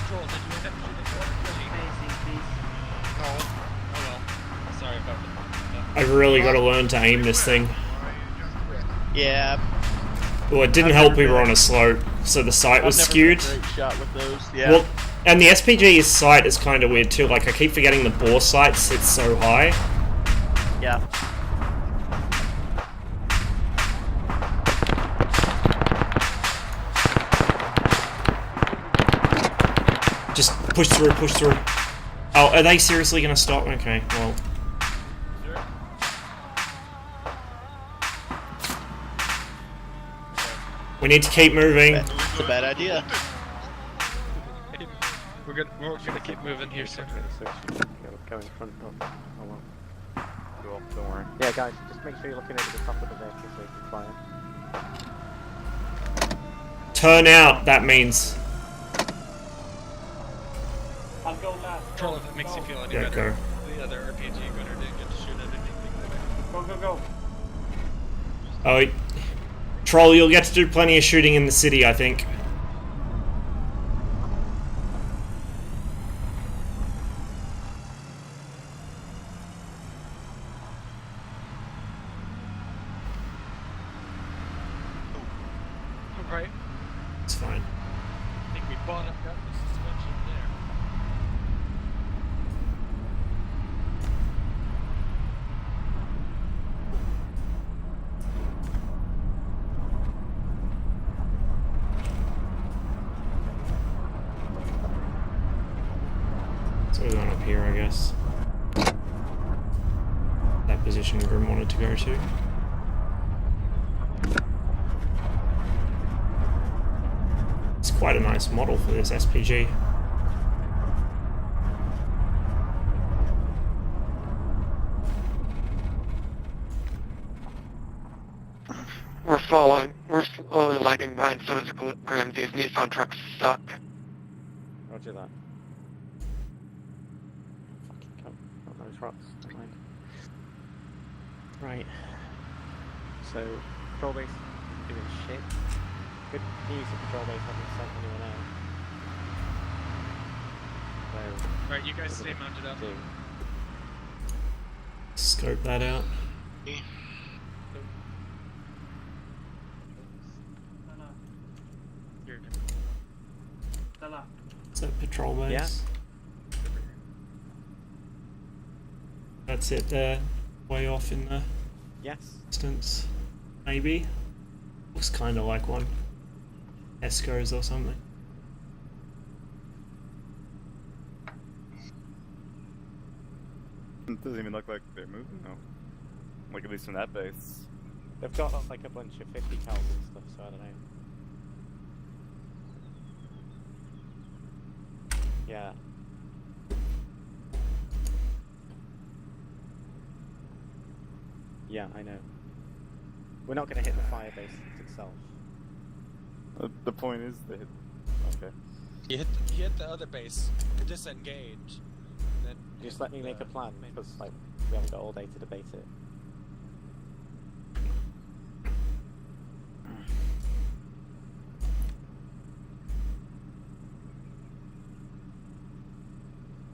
Joel, did you end up shooting the No. Oh well. Sorry about that. I've really got to learn to aim this thing. Yeah. Well, it didn't help we were on a slope, so the sight was skewed. Great shot with those. Yeah. Well, and the SPG's sight is kind of weird too. Like, I keep forgetting the bore sight sits so high. Yeah. Just push through, push through. Oh, are they seriously going to stop? Okay, well. We need to keep moving. It's a bad idea. We're gonna keep moving here, sir. Go in front of. Oh well. Go off, don't worry. Yeah, guys, just make sure you're looking over the top of the vehicle so you can fire. Turn out, that means. I'll go last. Troll, if it makes you feel any Yeah, better. go. The other RPG gunner didn't get to shoot at anything. Go, go, go. Oh, Troll, you'll get to do plenty of shooting in the city, I think. Right. It's fine. I think we bought up got the suspension there. So we're going up here, I guess. That position Grim wanted to go to. It's quite a nice model for this SPG. We're slowly lagging behind, so is Grim. These Nissan trucks suck. Roger that. Fucking come on those rocks. Don't mind. Right. So, patrol base doing shit. Good news, the patrol base hasn't sent anyone out. So, Right, you guys stay mounted up. Scope that out. Stella. Is that patrol base? Yeah. That's it there. Way off in the yes. distance. Maybe. Looks kind of like one. Esco's or something. It doesn't even look like they're moving though. Like at least from that base. They've got like a bunch of 50 cals and stuff, so I don't know. Yeah. Yeah, I know. We're not going to hit the fire base itself. The point is they hit. Okay. You hit the other base, disengage. Then Just let me make a plan, because like we haven't got all day to debate it.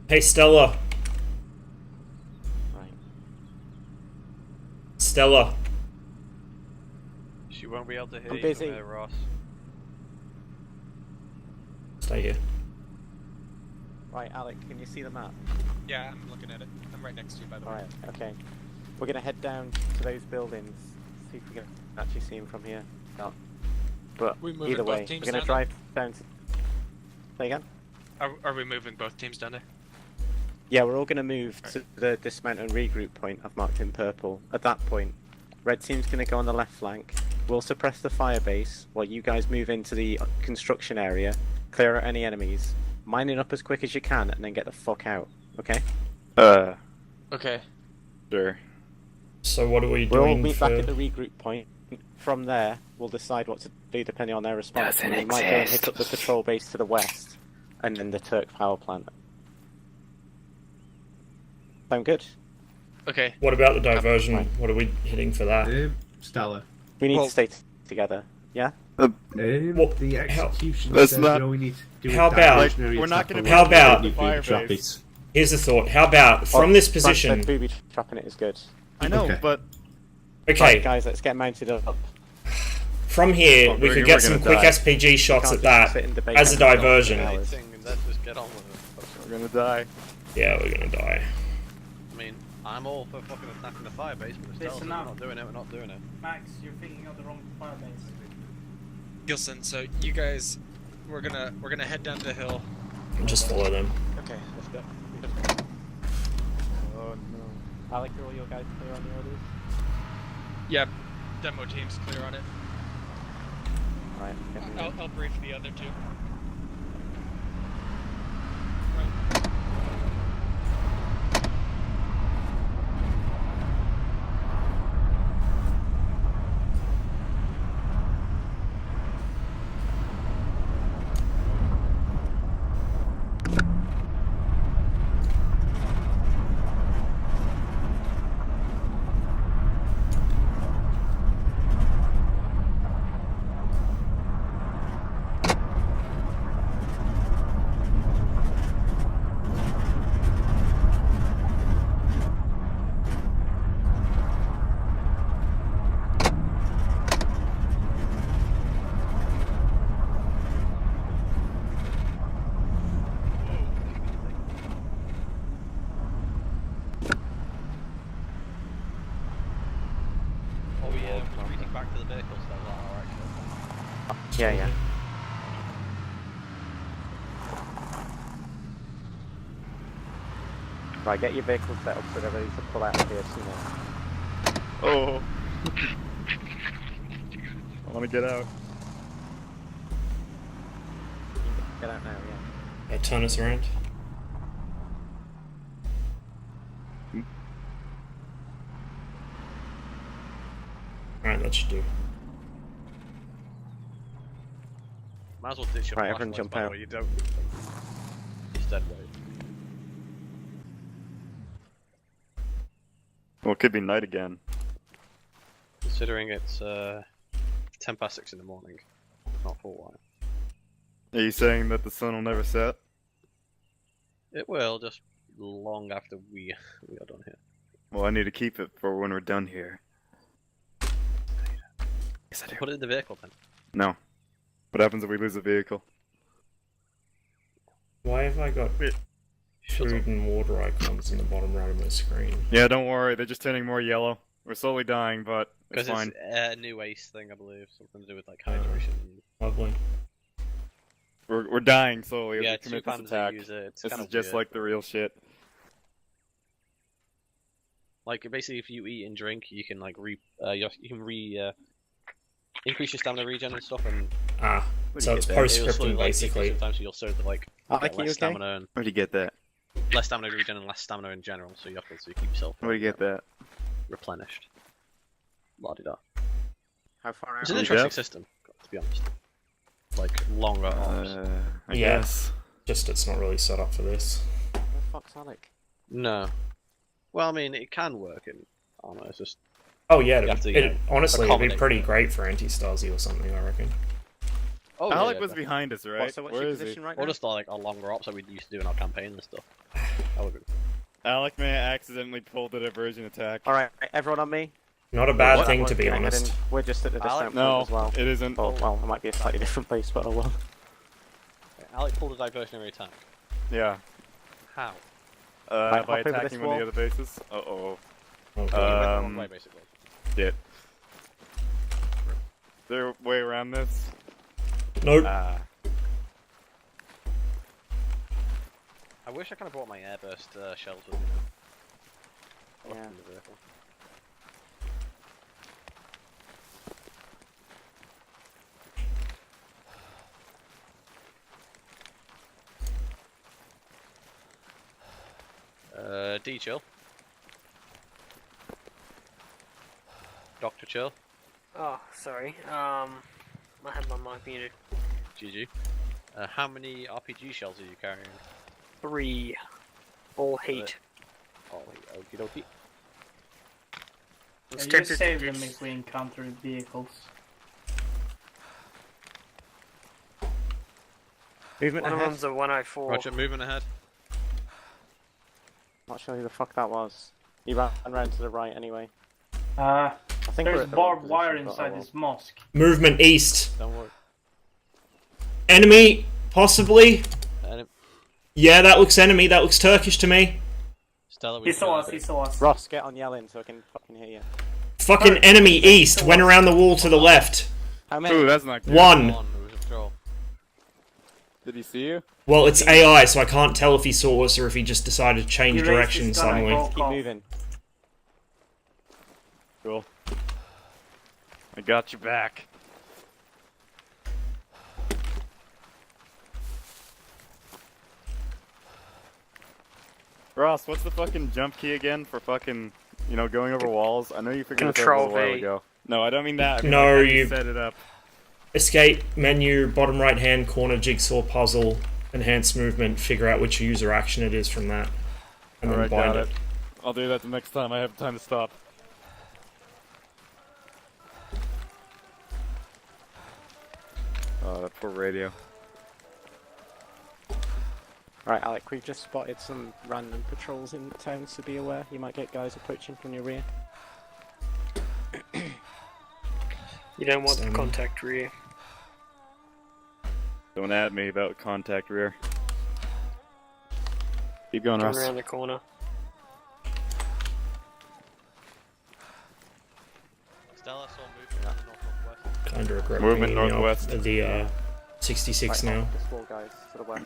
Hey, Stella. Right. Stella. She won't be able to hear I'm you busy. from here, Ross. Stay here. Right, Alec, can you see the map? Yeah, I'm looking at it. I'm right next to you, by the way. Alright, okay. We're gonna head down to those buildings, see if we can actually see them from here. No. But We moving either both way, teams we're gonna down drive down to... Say again? Are we moving both teams down there? Yeah, we're all gonna move to the dismount and regroup point I've marked in purple. At that point, red team's gonna go on the left flank. We'll suppress the fire base while you guys move into the construction area, clear out any enemies, mine it up as quick as you can, and then get the fuck out. Okay? Okay. Sure. So what are we We'll all doing meet for... back at the regroup point. From there, we'll decide what to do depending on their response. Doesn't We might go and hit exist. up the patrol base to the west, and then the Turk power plant. Sound good? Okay. What about the diversion? Right. What are we hitting for that? Stella. We need to stay together. Yeah? Well, The execution That's says not- you only need to do How a about- diversionary we're not attack gonna on be How one about- enemy Fire drop base. it. Here's a thought. How about, from this position... Booby trapping it is good. I know, Okay. but Okay, Right, guys, let's get mounted up. from here, we could get some quick die. SPG shots Can't at just that sit in debate as a and- diversion. hours. Anything, and let's just get on with it. we're gonna die. Yeah, we're gonna die. I mean, I'm all for fucking attacking the fire base, but if Listen we're up. not doing it, we're not doing it. Max, you're thinking of the wrong fire base. Gilson, so you guys, we're gonna head down the hill. And just follow them. Okay, let's go. Oh no. Alec, are all your guys clear on the orders? Yep. Demo team's clear on it. Right, okay. I'll brief the other two. Oh yeah, retreating back to the vehicles, though, alright. Yeah, yeah. Right, get your vehicles set up so they're ready to pull out of here sooner. Oh. I wanna get out. Get out now, yeah. Yeah, turn us around. Alright, that should do. Might as well ditch your Right, everyone flashlights, jump by the out. way, you don't. He's dead weight. Well, it could be night again. Considering it's 10 past 6 in the morning. Not full white. Are you saying that the sun will never set? It will, just long after we are done here. Well, I need to keep it for when we're done here. Yes, I do. Put it in the vehicle then. No. What happens if we lose a vehicle? Why have I got Shut food up. and water icons in the bottom right of my screen? Yeah, don't worry, they're just turning more yellow. We're slowly dying, but it's Because fine. it's a new ace thing, I believe. Something to do with like hydration. Lovely. We're dying slowly as Yeah, we commit this two-handers that attack. use it, it's This kinda is just weird. like the real shit. Like basically, if you eat and drink, you can like increase your stamina regen and stuff, and Ah, Where'd so you it's get that? postscripting basically. Sometimes you'll sort of like I get like you, less okay? stamina and Where'd you get that? less stamina regen and less stamina in general, so you have to keep yourself Where'd you get that? replenished. La-di-da. How far out? It's an Are we interesting deaf? system, to be honest. Like longer arms. I Yeah. guess. Just it's not really set up for this. Where the fuck's Alec? No. Well, I mean, it can work in armor. It's just Oh yeah, You have to, honestly, it'd be accommodate pretty that. great for anti-Stasi or something, I reckon. oh, Alec yeah, was definitely. behind us, right? What, so what's Where your is he? position right Or now? just like a longer ops that we used to do in our campaign and stuff. Alec may have accidentally pulled a diversion attack. Alright, everyone on me? Not a bad What? thing, to be We're heading- honest. We're just at the discount No, point as well. it isn't. Oh, well, it might be a slightly different place, but oh well. Alec pulled a diversionary attack. Yeah. How? Right, hop by over attacking this one of the wall. other bases. Uh-oh. He went the wrong way, basically. Shit. Is there a way around this? Nope. I wish I kind of brought my airburst shells with me. I left them in the vehicle. D chill. Doctor chill. Oh, sorry. I had my mic muted. GG. How many RPG shells are you carrying? 3. All heat. All heat. Okie dokie. You save them if we encounter vehicles. Movement One of ahead. them's a 104. Roger, moving ahead. Not sure who the fuck that was. He ran around to the right anyway. I think we're there's at the wrong barbed wire position, but inside oh well. this mosque. Movement east. Don't worry. Enemy, possibly. Enemy. Yeah, that looks enemy. That looks Turkish to me. Stella, He saw us, he saw us. Ross, get on yelling so I can fucking hear you. Fucking enemy east. Went around the wall to the left. How many? Ooh, that's not good. One. Did he see you? Well, it's AI, so I can't tell if he saw us or if he just decided to change direction suddenly. Keep moving. Cool. I got you back. Ross, what's the fucking jump key again for fucking, going over walls? I know you figured this out a Control little while V. ago. No, I don't mean that. I mean, No, like, how you- set it up. Escape, menu, bottom right hand corner, jigsaw puzzle, enhance movement, figure out which user action it is from that, and then Alright, bind got it. it. I'll do that the next time I have time to stop. Oh, that poor radio. Right, Alec, we've just spotted some random patrols in the town, so be aware. You might get guys approaching from your rear. You don't want the contact rear. Don't add me about contact rear. Keep going, Turn Ross. around the corner. Stella saw movement in the northwest. Kind of regret Movement bringing up northwest. the 66 Right, now. off this wall, guys, to the west.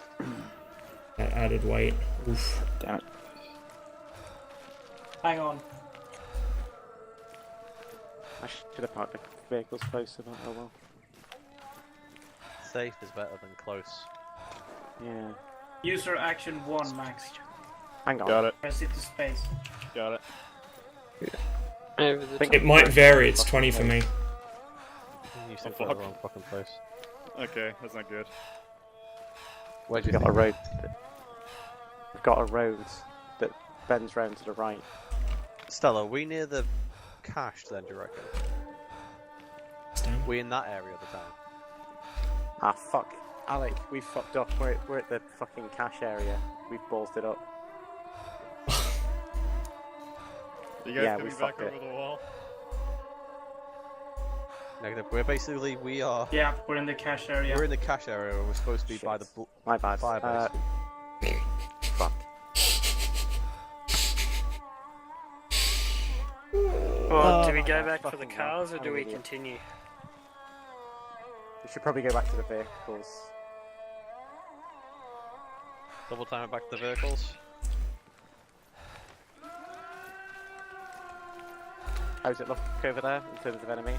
That added weight. Oof. Damn it. Hang on. I should have parked the vehicles closer, but oh well. Safe is better than close. Yeah. User action 1, Max. Hang on. Got it. Press it to space. Got it. Over the top. It might vary, it's 20 for me. You said fuck. the wrong fucking place. Okay, that's not good. Where'd you We've got a think? road. We've got a road that bends round to the right. Stella, are we near the cache then, do you reckon? We in that area of the town? Ah, fuck. Alec, we fucked up. We're at the fucking cache area. We've ballsed it up. You guys Yeah, coming we back fucked over it. the wall? Negative. We're basically, we are... Yeah, we're in the cache area. We're in the cache area and we're supposed to be by the My bad. fire base. Fuck. Well, do we go my back for the fucking cars or hell. do I'm we an idiot. continue? We should probably go back to the vehicles. Double time it back to the vehicles. How's it look over there in terms of enemy?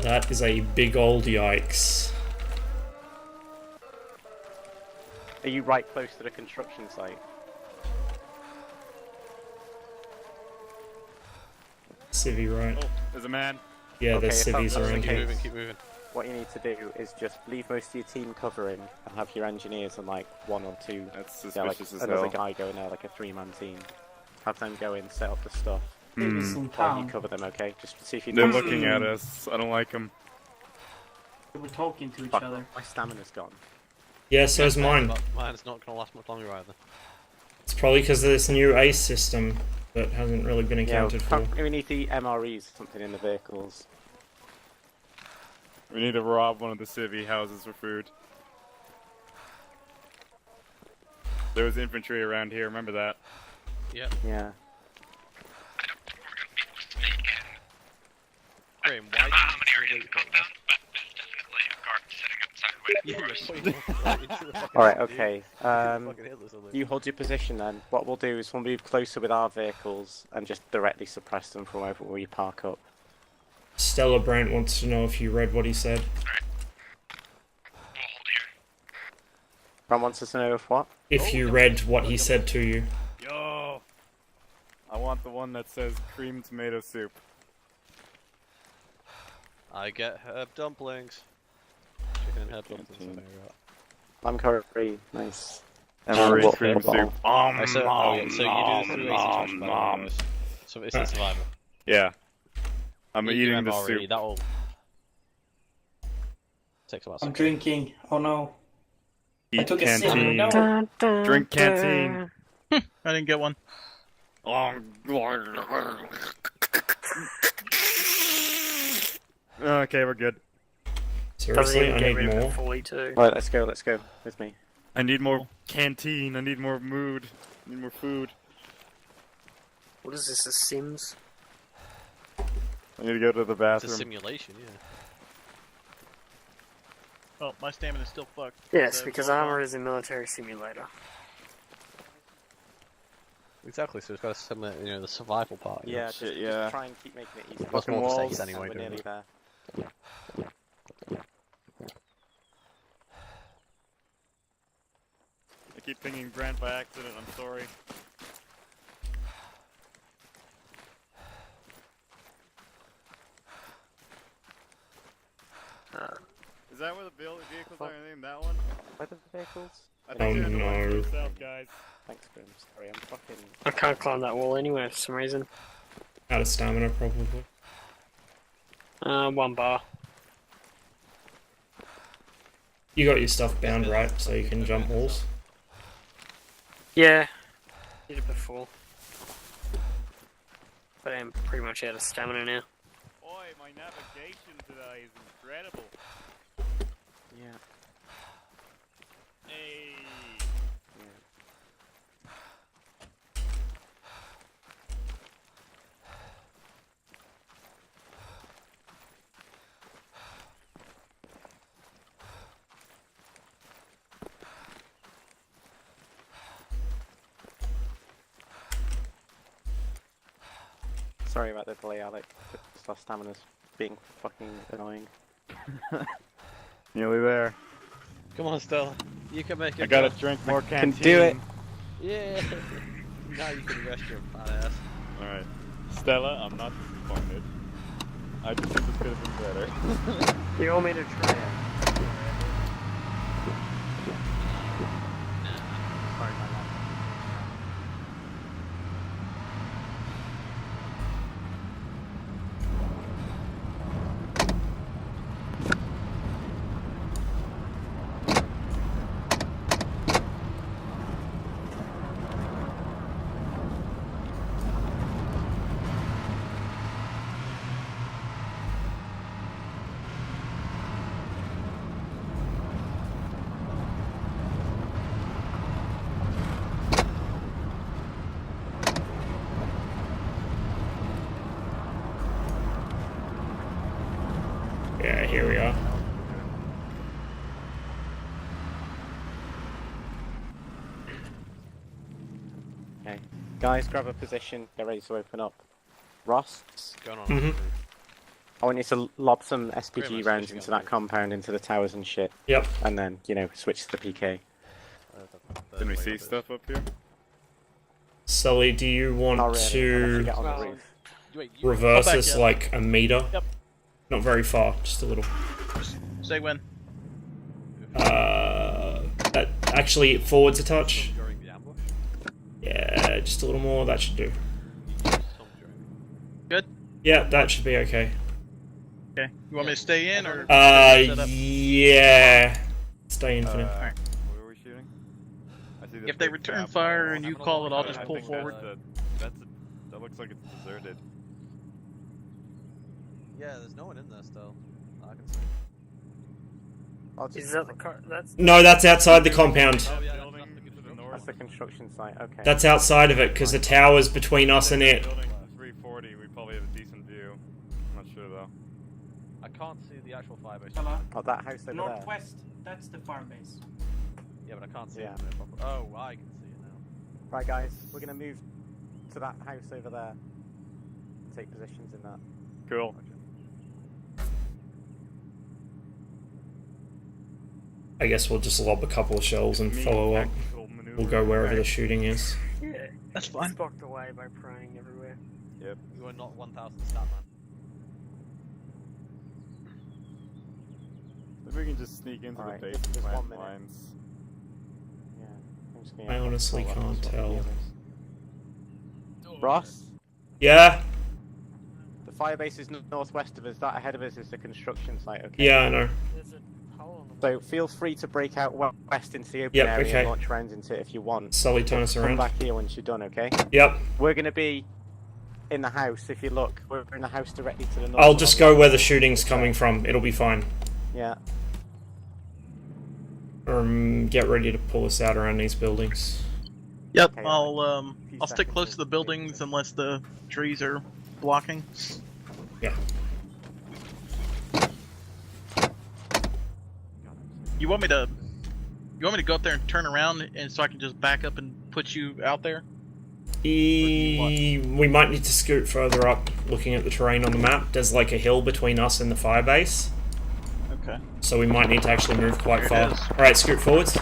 That is a big old yikes. Are you right close to the construction site? Civvy, right? Oh, there's a man. Yeah, Okay, there's if civvies that's the around case, here. Keep moving. What you need to do is just leave most of your team covering and have your engineers and like one or two. That's Yeah, like suspicious as another hell. guy going there, like a 3-man team. Have them go in, set up the stuff. It's in While you town. cover them, okay? Just see if you They're don't looking see at us. I don't like them. We're talking to each Fuck, other. my stamina's gone. Yeah, so is mine. Mine's not going to last much longer either. It's probably because of this new ACE system that hasn't really been accounted for. We need the MREs or something in the vehicles. We need to rob one of the civvy houses for food. There was infantry around here, remember that? Yep. Yeah. Graham, why do you wait Alright, okay. You hold your position then. What we'll do is we'll move closer with our vehicles and just directly suppress them from wherever we park up. Stella Brant wants to know if you read what he said. Ron wants us to know if what? If you read what he said to you. Yo! I want the one that says cream tomato soup. I get herb dumplings. Chicken and herb dumplings. I'm curry, nice. MRE cream soup. So you do the 380 smash, so it's a survivor. Yeah. I'm You eating the MRE, soup. That'll take about I'm drinking. Oh no. Eat I took a sip. canteen. No. Drink canteen. I didn't get one. Okay, we're good. Seriously, I need more. Right, let's go with me. I need more canteen, I need more mood, I need more food. What is this, The Sims? I need to go to the It's bathroom. a simulation, yeah. Oh, my stamina's still fucked. Yes, So, because armor is a military simulator. Exactly, so it's got to simulate, you know, the survival part. You know? Yeah, just try and keep making it easy. Plus more Walls, mistakes anyway, we're doing nearly it. there. I keep pinging Brent by accident, I'm sorry. Is that where the vehicles are named? That one? Where are the vehicles? I think they're in the one to no. the south, guys. Thanks, Grim. Sorry, I'm fucking... I can't climb that wall anyway for some reason. Out of stamina, probably. 1 bar. You got your stuff bound, right? So you can jump walls? Yeah, did it before. But I'm pretty much out of stamina now. Oi, my navigation today is incredible. Yeah. Hey. Sorry about the delay, Alec. Just our stamina's being fucking annoying. Nearly there. Come on, Stella. You can make it. I gotta bro. drink more Can canteen. do it. Yeah. Now you can rest your fat ass. Alright. Stella, I'm not disappointed. I just think this could have been better. You want me to try it? Sorry, my lad. Yeah, here we are. Okay. Guys, grab a position. Get ready to open up. Ross? Going on. Mhm. I want you to lob some Pretty SPG much rounds switching into on that compound, into the towers and shit. Yep. And then, you know, switch to the PK. Can we see stuff up here? Sully, do you want Not really. I'll have to to get on the roof. Wait, you reverse back us up. like a meter? Yep. Not very far, just a little. Say when. Actually, forwards a touch. during the ambush. Yeah, just a little more. That should do. Some during. Good? Yeah, that should be okay. Okay. You want me to stay in or? set up? Yeah. Stay in for now. Alright. If they return fire and you call it, I'll just pull forward. That looks like it's deserted. Yeah, there's no one in there still. I can see. Is that the car? That's No, that's outside the compound. Oh, yeah, That's the construction site, okay. That's outside of it, because the tower's between us and it. Building 340, we probably have a decent view. I'm not sure though. I can't see the actual fire base. Hello? Oh, that house over there. Northwest, that's the fire base. Yeah, but I can't see Yeah. it from there properly. Oh, I can see it now. Right, guys, we're gonna move to that house over there. Take positions in that. Cool. I guess we'll just lob a couple of shells and follow up. We'll go wherever the shooting is. yeah. That's fine. Blocked away by praying everywhere. Yep. You are not 1,000 stat man. Maybe we can just sneak into Alright, the base just and plant 1 minute. lines. Yeah. I'm just gonna I honestly follow up can't with what the tell. others. Ross, Yeah? the fire base is northwest of us. That ahead of us is the construction site, okay? Yeah, I know. There's a hole on the So feel free to break out west into the open Yep, area okay. and launch rounds into it if you want. Sully, turn us Come around. back here once you're done, okay? Yep. We're going to be in the house. If you look, we're in the house directly to the north. I'll just go where the shooting's coming from. It'll be fine. Yeah. Get ready to pull us out around these buildings. Yep, Okay, I'll stick seconds close to the to- buildings unless the trees are blocking. Yeah. You want me to go up there and turn around and so I can just back up and put you out there? We might need to scoot further up, looking at the terrain on the map. There's like a hill between us and the fire base, Okay. so we might need to actually move quite There it far. is. Alright, scoot forwards.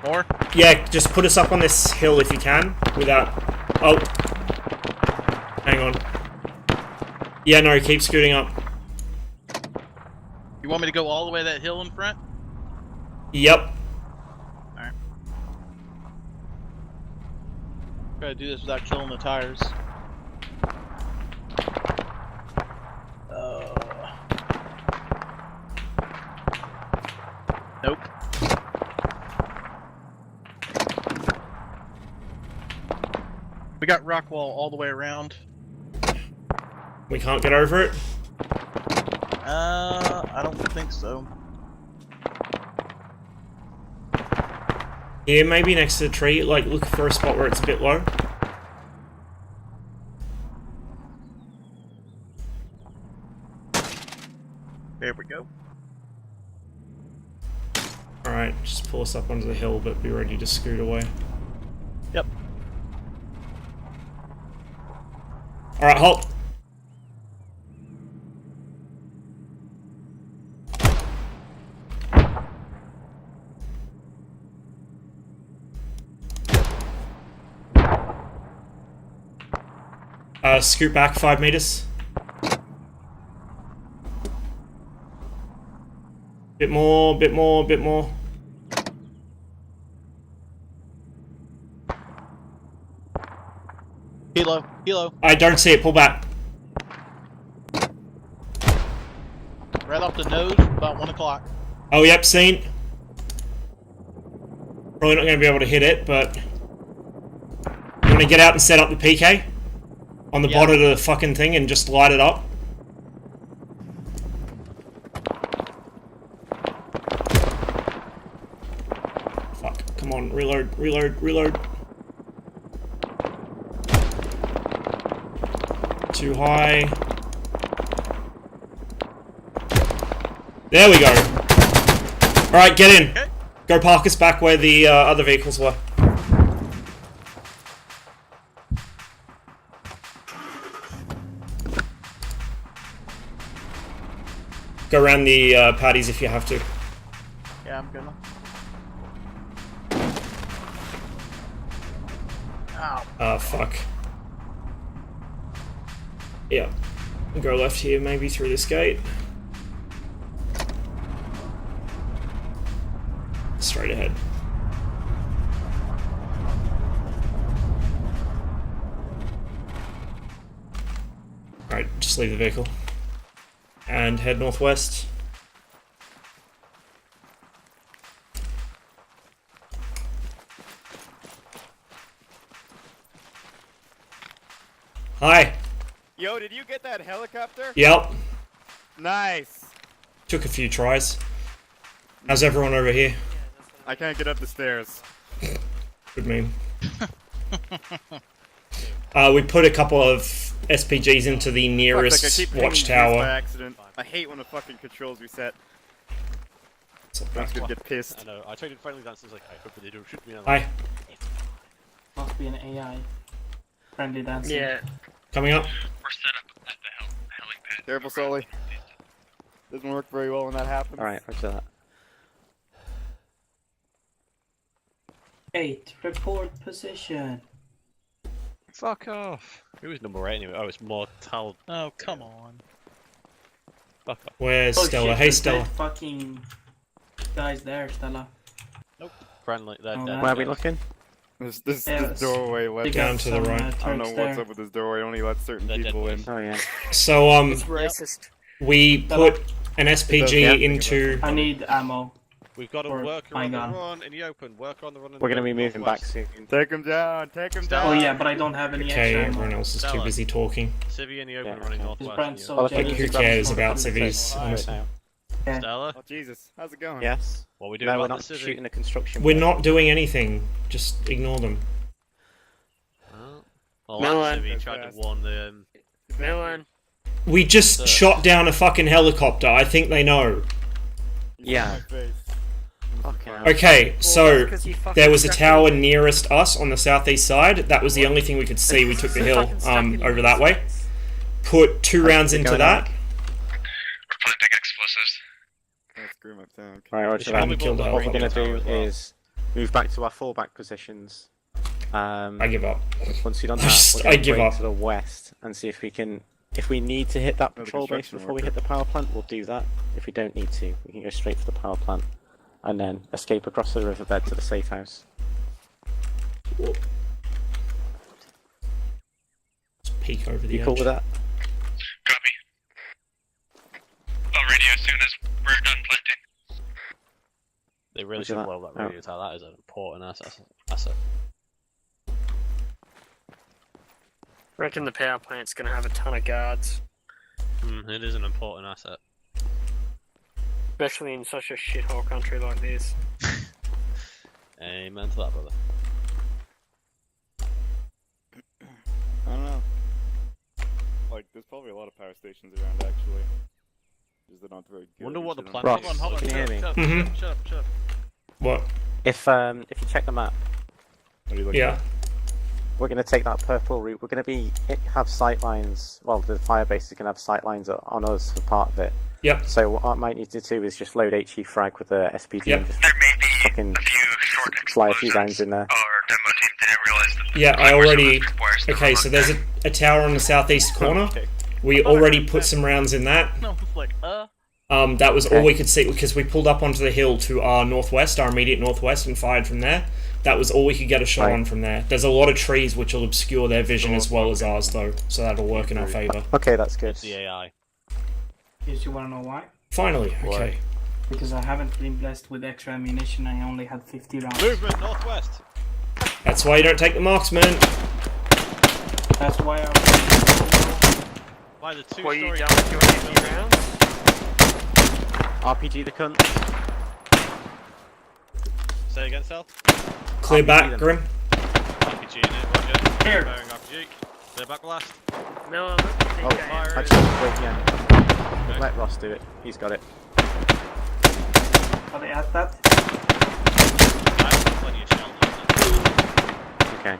More? Yeah, just put us up on this hill if you can, without... Oh. Hang on. Yeah, no, keep scooting up. You want me to go all the way that hill in front? Yep. Alright. Try to do this without killing the tires. Nope. We got rock wall all the way around. We can't get over it. I don't think so. Here, maybe next to the tree, like look for a spot where it's a bit low. There we go. Alright, just pull us up onto the hill, but be ready to scoot away. Yep. Alright, halt! Scoot back 5 meters. Bit more, bit more, bit more. Kilo, kilo. I don't see it, pull back. Right off the nose, about 1 o'clock. Oh, yep, seen. Probably not going to be able to hit it, but... You want to get out and set up the PK? On the bottom of the fucking thing and just light it up? Fuck, come on, reload, reload, reload. Too high. There we go. Alright, get in. Okay. Go park us back where the other vehicles were. Go around the patties if you have to. Yeah, I'm gonna. Ow. Fuck. Yeah. Go left here, maybe through this gate. Straight ahead. Alright, just leave the vehicle. And head northwest. Hi. Yo, did you get that helicopter? Yep. Nice. Took a few tries. How's everyone over here? I can't get up the stairs. Good meme. We put a couple of SPGs into the nearest Fuck, I keep pinging watchtower. by accident. I hate when the fucking controls reset. That's gonna get pissed. I know. I tried to friendly dance. I was like, I hope they don't shoot me. Hi. Must be an AI. Friendly dancing. Yeah. Coming up. We're set up at the helipad. Careful, Sully. Doesn't work very well when that happens. Alright, roger that. 8. Report position. Fuck off. Who was number 8 anyway? Oh, it's Mortal. Oh, come on. Fuck off. Where's Oh, Stella? shit, Hey, there's Stella. that fucking guys there, Stella. Nope. Friendly. Oh, Where are we looking? This Yeah, doorway lets Down to the right. I don't know what's up with this doorway. It only lets certain people in. Oh yeah. So It's racist. we put an SPG into. I need ammo. We've got to Or work my around the gun. run in the open. Work on the run in We're the gonna be moving back northwest. soon. Take him down. Take him Oh down. yeah, but I don't have any Okay, extra everyone ammo. else is too Stella. busy talking. Civvy in the open Yeah, running okay. Just northwest. brand in the so Well, I think just Who grab cares some about from the civvies? side Honestly. now. Yeah. Stella, Oh Jesus, how's it going? Yes. what are we doing No, we're about not the civvy? shooting a construction. We're work. not doing anything. Just ignore them. Well, No that one. civvy tried to warn the. No one. We just shot down a fucking helicopter. I think they know. Yeah. Okay. Okay, so Because you fucking there was a stuck tower in- nearest us on the southeast side. That was the only thing we could see. We took the hill Fucking stuck in over your that way. space. Put 2 rounds we into going that. We're planting explosives. Let's screw my tank. Right, roger Should that. probably kill the What we're helicopter gonna tower do as well. is move back to our fallback positions. I give up. Once we've done that, Just- we're gonna I give break up. to the west and see if we can. If we need to hit that Another patrol base construction before we worker. hit the power plant, we'll do that. If we don't need to, we can go straight for the power plant and then escape across the riverbed to the safe house. Just peek over the You edge. cool with that? Copy. I'll radio as soon as we're done planting. They really Roger should that. roll that Oh. radio tower. That is an important asset. Reckon the power plant's gonna have a ton of guards, It is an important asset. especially in such a shithole country like this. Amen to that, brother. I don't know. Like, there's probably a lot of power stations around actually. Just they're not very good. Wonder what the Shit plan on- Ross, Hold on, can you hear me? Mhm. Shut up. What? If you check the map, What are you looking Yeah. at? we're going to take that purple route. We're going to have sight lines. Well, the fire base is going to have sight lines on us for part of it. Yep. So what I might need to do is just load HE frag with the SPG Yep. and just There may be fucking a few short fly a few explosions. rounds in there. Our demo team didn't realize that the Yeah, I timers already. requires them Okay, to so look there's back. a tower on the southeast corner. We already put some rounds in that. No, it's like, That was all Okay. we could see because we pulled up onto the hill to our northwest, our immediate northwest, and fired from there. That was all we could get a shot Right. on from there. There's a lot of trees which will obscure their vision as well as ours, though, so that'll work in our favour. Okay, that's good. It's the AI. Yes, you wanna know why? Finally, okay. Because I haven't been blessed with extra ammunition. I only had 50 rounds. Movement northwest. That's why you don't take the marksman. That's why I. By the two What are you story. done with your 50 rounds? RPG the cunt. Say again, Sal. Clear RPG back, them. Grim. RPG in it, Roger. Here. Firing RPG. Clear back blast. No, I'm not Oh, PKM. I just wait, yeah. Okay. Let Ross do it. He's got it. Are they at that? I have plenty of shells. Okay.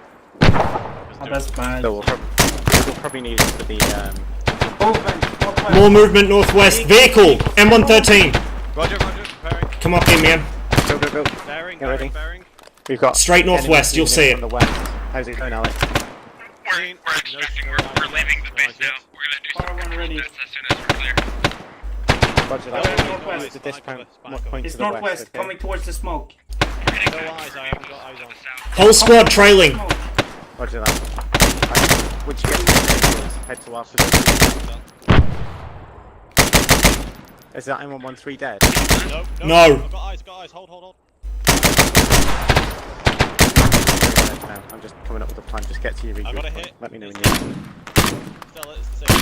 Oh, that's bad. So we'll probably need it for the More movement northwest. Vehicle! M113! Roger, preparing. Come up here, man. Go, go, go. Bearing, Get ready. bearing. We've got Straight northwest, enemies you'll see moving in it. From the west. How's it going, Alex? We're extracting. We're leaving the base now. We're gonna do some ready. as soon as we're clear. Roger Go that. northwest. To this point It's to the northwest, west. Okay. coming towards the smoke. No eyes, I haven't got eyes on. Whole squad trailing. Smoke. Roger that. Once you get to the vehicles, head to our position. Is that M113 dead? No. I've got eyes, hold. No, I'm just coming up with a plan. Just get to your I regroup got a point. hit. Let me know when you're. Stella, it's the same.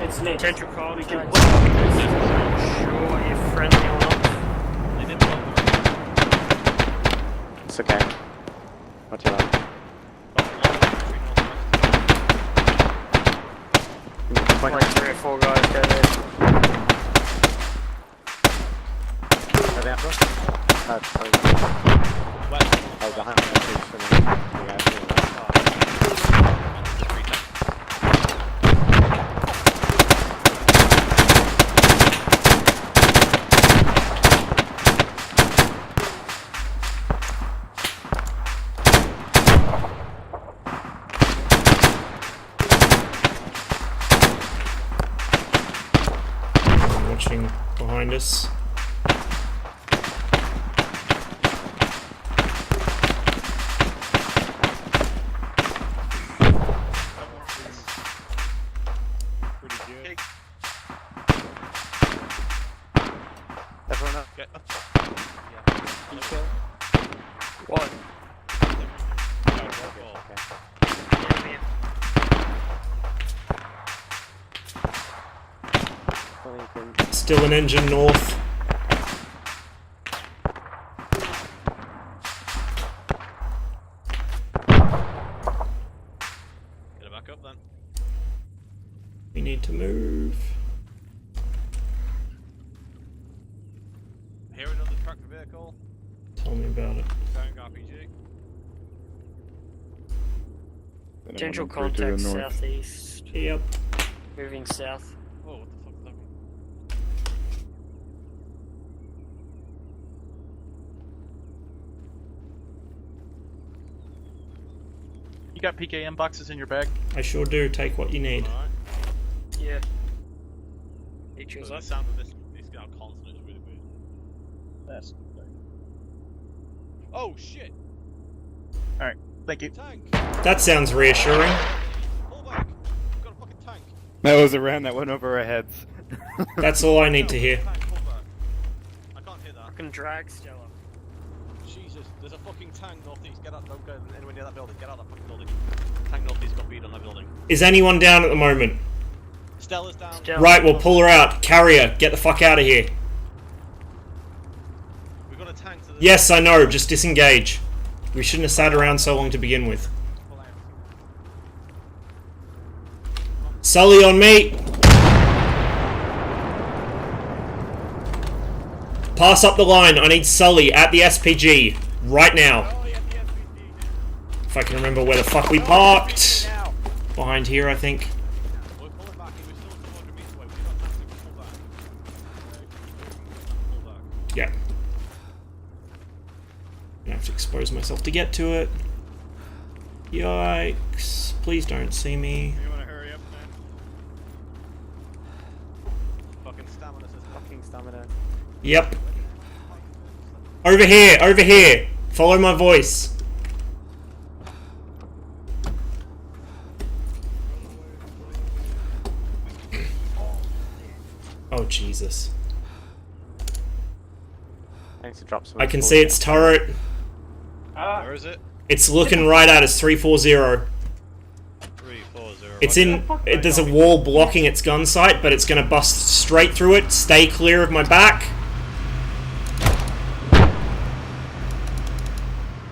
It's lit. Potential call. We We can- sure you're friendly or not. They didn't know. It's okay. What do you want? Like 3 or 4 guys go there. Are they up there? Oh, behind me. I'm watching behind us. Everyone up? Get up. What? Still an engine north. Get it back up then. We need to move. Here another tractor vehicle. Tell me about it. Carrying RPG. Potential contact southeast. Yep. Moving south. Oh, what the fuck is that one? You got PKM boxes in your bag? I sure do. Take what you need. Alright. Yeah. It So was the up. sound of this guy constant is really weird. That's. Oh shit! Alright, thank you. Tank! That sounds reassuring. Pull back! We've got a fucking tank! That was a round that went over our heads. That's all I need to hear. Tank, pull back. I can't hear that. Fucking drag Stella. Jesus, there's a fucking tank northeast. Get out, don't go anywhere near that building. Get out of that fucking building. Tank northeast got beat on that building. Is anyone down at the moment? Stella's down. Right, we'll pull her out. Carrier, get the fuck out of here. We've got a tank to the... Yes, I know. Just disengage. We shouldn't have sat around so long to begin with. Sully on me. Pass up the line. I need Sully at the SPG right now. If I can remember where the fuck we parked. Behind here, I think. We're pulling back. We're still 200 meters away. We've got tanks to pull back. Pull back. Yeah. I have to expose myself to get to it. Yikes. Please don't see me. You wanna hurry up, man? Fucking stamina says Fucking stamina. Yep. Over here, over here. Follow my voice. Oh, Jesus. I need to drop some. I can see its turret. Where is it? It's looking right at us, 340. 340. It's in. There's a wall blocking its gun sight, but it's going to bust straight through it. Stay clear of my back.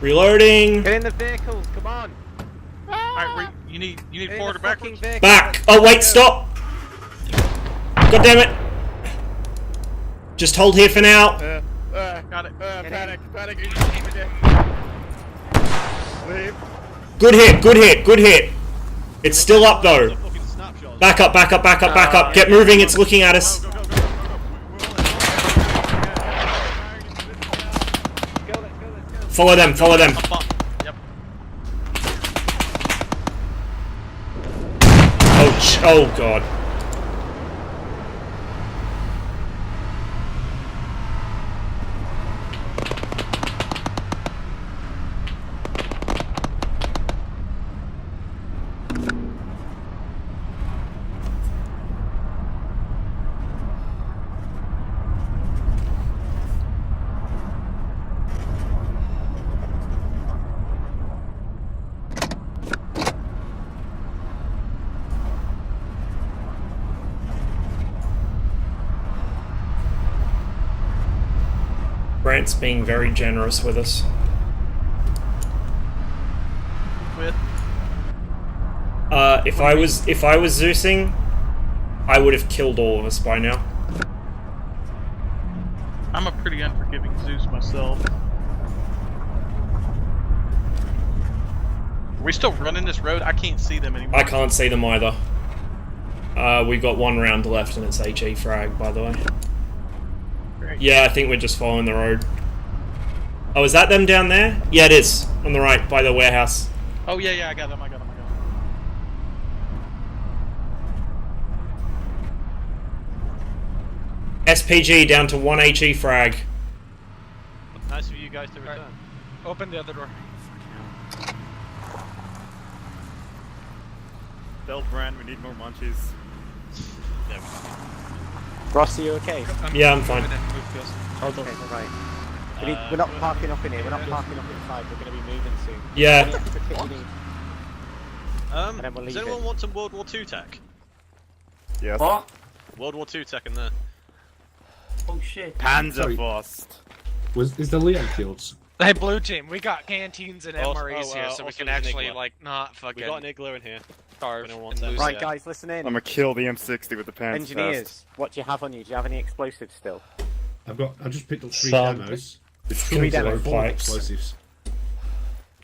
Reloading. Get in the vehicles, come on! Alright, you need forward or backwards? Back. Oh, wait, stop. God damn it. Just hold here for now. Got it. Panic, you just aim it in. Leave. Good hit, good hit, good hit. It's still up though. Back up, back up, back up, back up. Get moving, it's looking at us. Follow them, follow them. Yep. Oh god. Brant's being very generous with us. With? If I was Zeusing, I would have killed all of us by now. I'm a pretty unforgiving Zeus myself. Are we still running this road? I can't see them anymore. I can't see them either. We've got 1 round left and it's HE frag, by the way. Great. Yeah, I think we're just following the road. Oh, is that them down there? Yeah, it is. On the right, by the warehouse. Oh yeah, I got them. SPG down to 1 HE frag. Nice of you guys to return. Open the other door. Tell Brand we need more munchies. Ross, are you okay? Yeah, I'm fine. Hold on. Okay, right. We're not parking up in here. We're not parking up inside. We're going to be moving soon. Yeah. Any extra kit you need? And then we'll Does leave anyone it. want some World War II tech? Yes. What? World War II tech in there. Oh shit. Panzerfaust. Is the Leon fields? Hey, blue team, we got canteens and Also- MREs here, so we also can there's an actually igloo. like not fucking We got an igloo in here. starve Anyone and wants lose. that? Right, Yeah. guys, listen in. I'm gonna kill the M60 with the Panzerfaust. Engineers, what do you have on you? Do you have any explosives still? I just picked up 3 Some. demos. 3 demos. Full of explosives.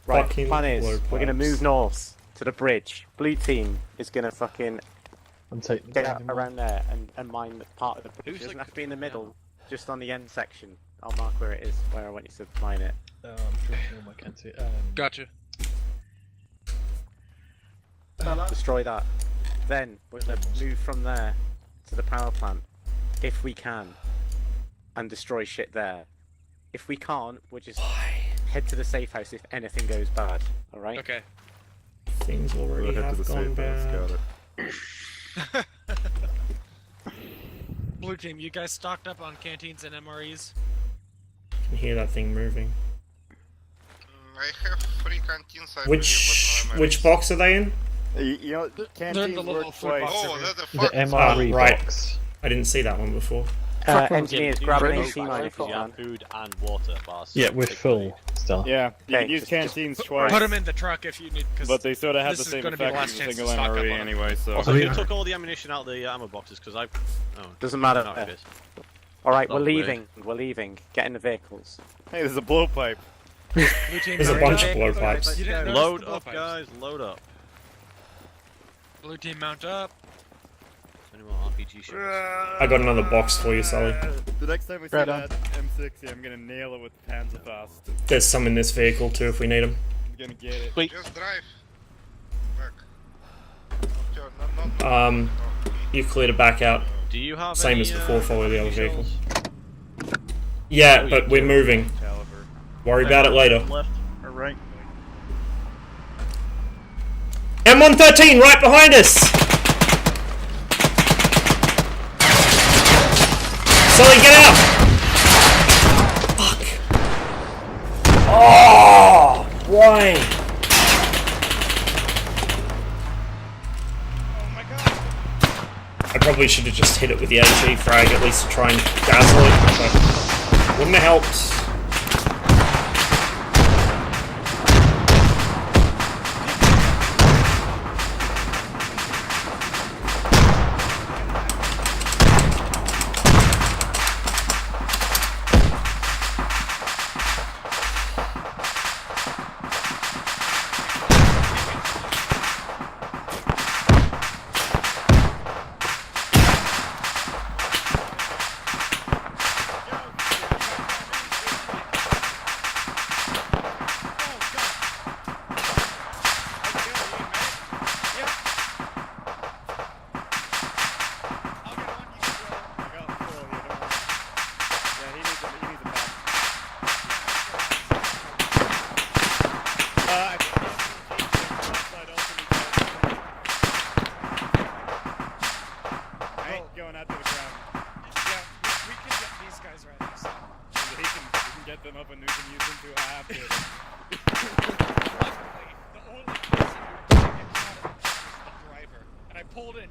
Right, Fucking plan is, blow we're going to pipes. move north to the bridge. Blue team is going to fucking I'm taking get out around there and mine part of the bridge. Who's It doesn't like have to be in the the- middle, just on the end section. I'll mark where it is, where I want you to mine it. I'm drinking all my canteen. Gotcha. Destroy that. Then we're going to move from there to the power plant, if we can, and destroy shit there. If we can't, we'll just head to the safe house if anything goes bad. Alright? Okay. Things already We'll head to have the gone safe house. bad. Got it. Blue team, you guys stocked up on canteens and MREs? I can hear that thing moving. I have 3 canteens. I Which box are they in? You know, canteens the little work food twice. box. Oh, that's the The fuck. MRE right. box. I didn't see that one before. Engineers, grab an AC mine if you You have can. food and water bars. Yeah, we're full still. Yeah, you Okay, can use just canteens twice, Put them in the truck if you need, because but they sort of have the this is same gonna be the effect last as a chance to single stock up MRE on 'em. anyway, so... Also, who took all the ammunition out of the ammo boxes? Because I've... Oh, Doesn't matter. no, it is. Alright, we're Not weird. leaving. We're leaving. Get in the vehicles. Hey, there's a blowpipe. Blue team, There's a mount bunch up. of blowpipes. You didn't notice Load the up, blowpipes. guys. Load up. Blue team, mount up. Any more RPG shots? I got another box for you, Sully. The next time we see Right on. that M60, I'm gonna nail it with Panzerfaust. There's some in this vehicle too if we need them. I'm gonna get it. Wait. Just drive. Back. You cleared it back out. Do you have Same any, as before, follow the other RPG vehicle. shells? Yeah, but we're moving. Caliber. Worry about it later. Left or right? M113 right behind us! Sully, get out! Fuck. Oh! Why? I probably should have just hit it with the HE frag at least to try and dazzle it, but wouldn't have helped.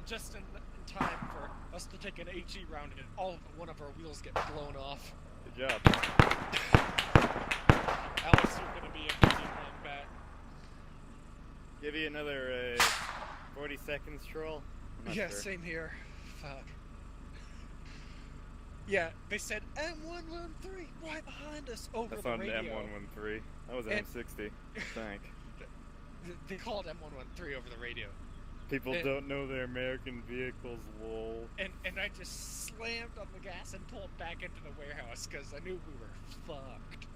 Just in time for us to take an HE round and all but one of our wheels get blown off. Good job. seconds, Troll. I'm not Yeah, sure. same here. Fuck. Yeah, they said M113 right behind us over That's the not radio. M113. That was And- M60. Thank. They called M113 over the radio. People And- don't know their American vehicles, lol. And I just slammed on the gas and pulled back into the warehouse because I knew we were fucked.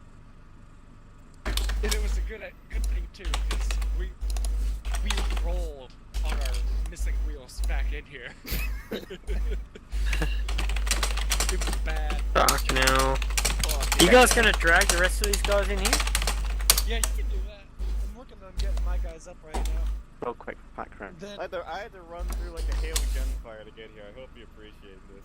And it was a good thing too because we rolled on our missing wheels back in here. It was bad. Fuck no. Fuck. You guys gonna drag the rest of these guys in here? Yeah, you can do that. I'm working on getting my guys up right now. Real quick background. Then I had to run through like a hail of gunfire to get here. I hope you appreciate this.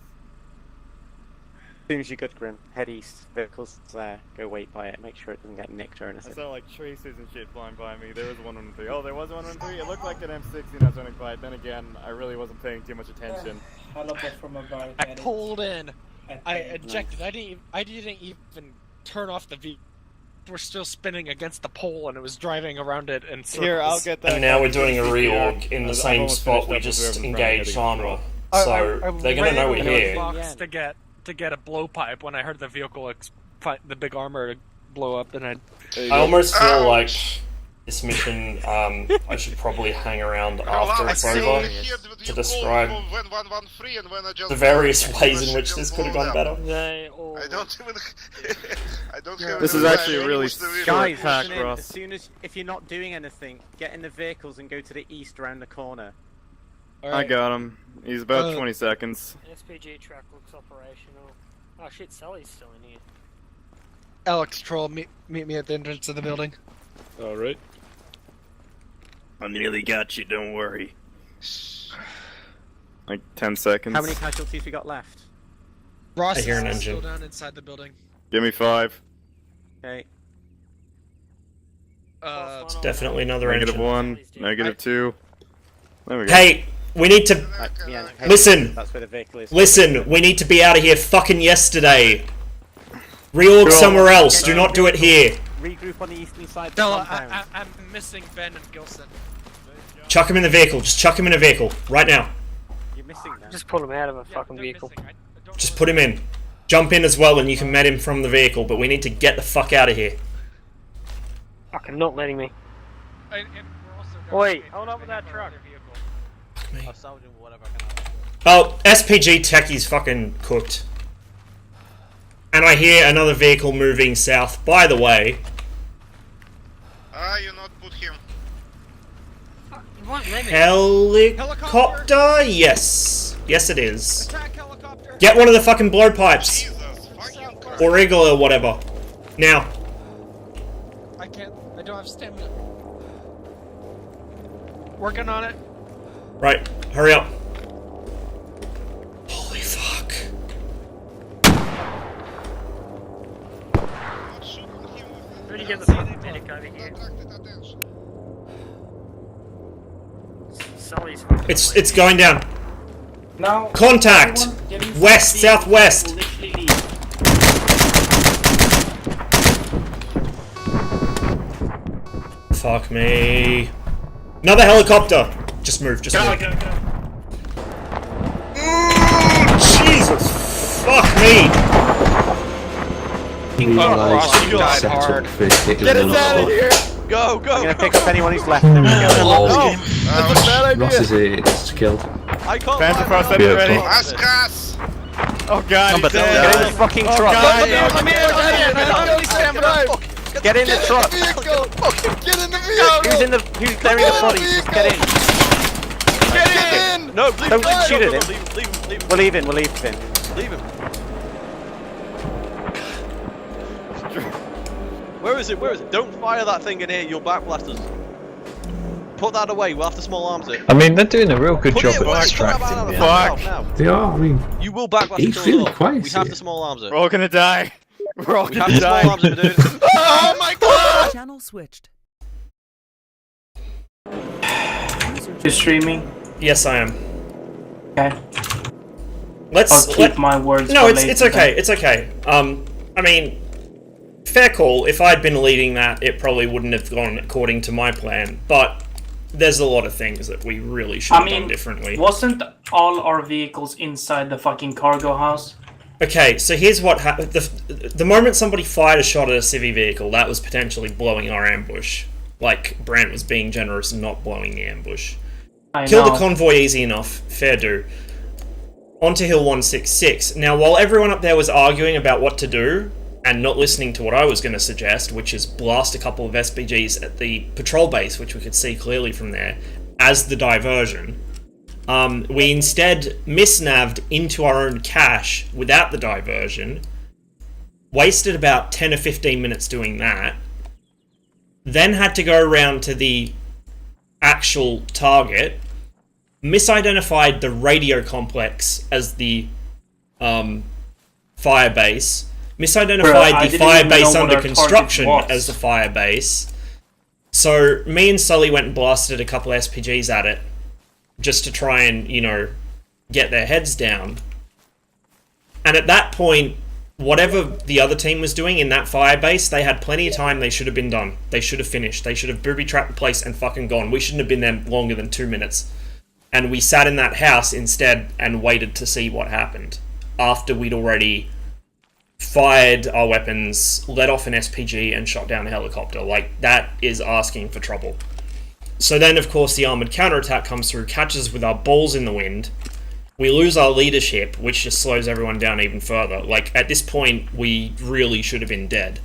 As soon as you're good, Grim, head east. Vehicles there. Go wait by it. Make sure it doesn't get nicked or I anything. saw like tracers and shit flying by me. There was a 113. Oh, there was a 113. It looked like an M60 and I was running by it. Then again, I really wasn't paying too much attention. I pulled in. I ejected. I didn't even turn off the V. We're still spinning against the pole, and it was driving around it in circles. Here, I'll get that. And now we're doing a reorg in the same spot we just engaged on. So they're gonna know we're here. To get a blowpipe when I heard the vehicle, the big armor blow up, and I almost feel like this mission, I should probably hang around after it's over to describe the various ways in which this could have gone better. They all... I don't even. I don't have. This is actually a really Guys, short pack, listen in. Ross. As soon as, if you're not doing anything, get in the vehicles and go to the east around the corner. I got him. He's about 20 seconds. SPG truck looks operational. Oh shit, Sally's still in here. Alex, Troll, meet me at the entrance of the building. Alright. I nearly got you, don't worry. Like 10 seconds. How many casualties we got left? Ross I hear an is still engine. down inside the building. Give me 5. Okay. It's definitely another engine. -1, -2. There we go. Hey, we need to listen. That's where the vehicle is. Listen, we need to be out of here fucking yesterday. Reorg somewhere else. Do not do it here. Regroup on the eastern side. Stella, I'm missing Ben and Gilson. Chuck him in the vehicle. Just chuck him in a vehicle right now. You're missing them. Just pull him out of a fucking vehicle. Just put him in. Jump in as well, and you can met him from the vehicle. But we need to get the fuck out of here. Fucking not letting me. And we're also Wait, hold on with that truck. I'll salvage him whatever I can. Oh, SPG Techie's fucking cooked. And I hear another vehicle moving south. By the way, You not put him. You won't let me. helicopter? Yes. Yes, it is. Attack helicopter. Get one of the fucking blowpipes. Or eagle or whatever. Now. I can't. I don't have stamina. Working on it. Right, hurry up. Holy fuck. Ready to get the fucking medic over here. Sully's fucking It's going down. Now, Contact! West, southwest! Fuck me. Another helicopter! Just move, just move. Jesus! Fuck me! Ross, you died hard. Get us out of here! Go, go! I'm gonna pick up anyone who's left. No! That's a bad idea! Ross is killed. I can't Panther find Frost, out. ready? Askas! Oh god, he's dead. Get in the fucking truck. Get in the truck. Get in the vehicle! Who's carrying the bodies? Just get in. Get in! No, leave Don't him. shoot at him. Leave him. We'll leave him. We'll leave him. Leave him. Where is it? Where is it? Don't fire that thing in here. You'll backblast us. Put that away. We'll have to small arms it. I mean, they're doing a real good Put job it away. at extracting Put the it out ammo. now. They are, I mean, You will backblast he's us feeling all. quiet We have here. to small arms it. We're all gonna die. We're all We gonna have to small die. arms it, dude. Oh my god! Channel switched. You're streaming? Yes, I am. Okay. Let's I'll keep my words. No, for it's later okay. then. It's okay. I mean, fair call. If I'd been leading that, it probably wouldn't have gone according to my plan. But there's a lot of things that we really should have done differently. Wasn't all our vehicles inside the fucking cargo house? Okay, so here's what happened. The moment somebody fired a shot at a civvy vehicle, that was potentially blowing our ambush. Like, Brant was being generous and not blowing the ambush. Kill the convoy easy enough, fair do. Onto Hill 166. Now, while everyone up there was arguing about what to do, and not listening to what I was going to suggest, which is blast a couple of SPGs at the patrol base, which we could see clearly from there, as the diversion, we instead misnaved into our own cache without the diversion, wasted about 10 or 15 minutes doing that, then had to go around to the actual target, misidentified the radio complex as the fire base, misidentified the fire base under construction as the fire base. So me and Sully went and blasted a couple of SPGs at it, just to try and, you know, get their heads down. And at that point, whatever the other team was doing in that fire base, they had plenty of time. They should have been done. They should have finished. They should have booby-trapped the place and fucking gone. We shouldn't have been there longer than 2 minutes. And we sat in that house instead and waited to see what happened. After we'd already fired our weapons, let off an SPG, and shot down a helicopter. Like, that is asking for trouble. So then, of course, the armoured counterattack comes through, catches us with our balls in the wind. We lose our leadership, which just slows everyone down even further. Like, at this point, we really should have been dead.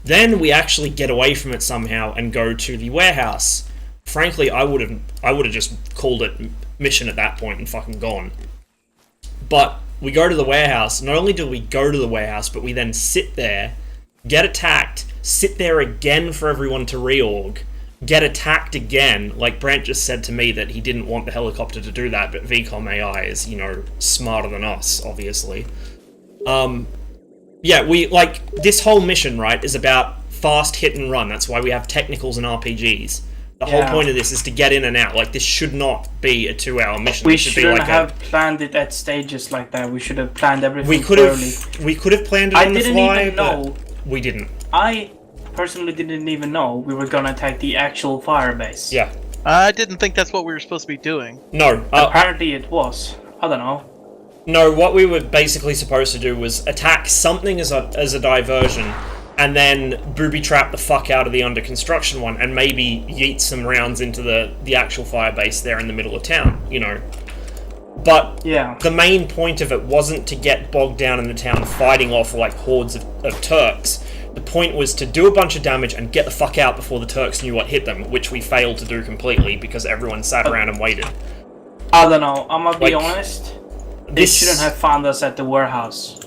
Then we actually get away from it somehow and go to the warehouse. Frankly, I would have just called it mission at that point and fucking gone. But we go to the warehouse. Not only do we go to the warehouse, but we then sit there, get attacked, sit there again for everyone to reorg, get attacked again. Like Brant just said to me that he didn't want the helicopter to do that, but VCOM AI is, you know, smarter than us, obviously. Yeah, we, like, this whole mission, right, is about fast hit and run. That's why we have technicals and RPGs. The whole point of this is to get in and out. Like, this should not be a 2-hour mission. We shouldn't have planned it at stages like that. We should have planned everything thoroughly. We could have planned it on the fly, but we didn't. I personally didn't even know we were gonna attack the actual fire base. Yeah. I didn't think that's what we were supposed to be doing. No. Apparently it was. I don't know. No, what we were basically supposed to do was attack something as a diversion, and then booby-trap the fuck out of the under construction one, and maybe yeet some rounds into the actual fire base there in the middle of town, you know. But the main point of it wasn't to get bogged down in the town fighting off like hordes of Turks. The point was to do a bunch of damage and get the fuck out before the Turks knew what hit them, which we failed to do completely because everyone sat around and waited. I don't know, I'm gonna be honest. They shouldn't have found us at the warehouse.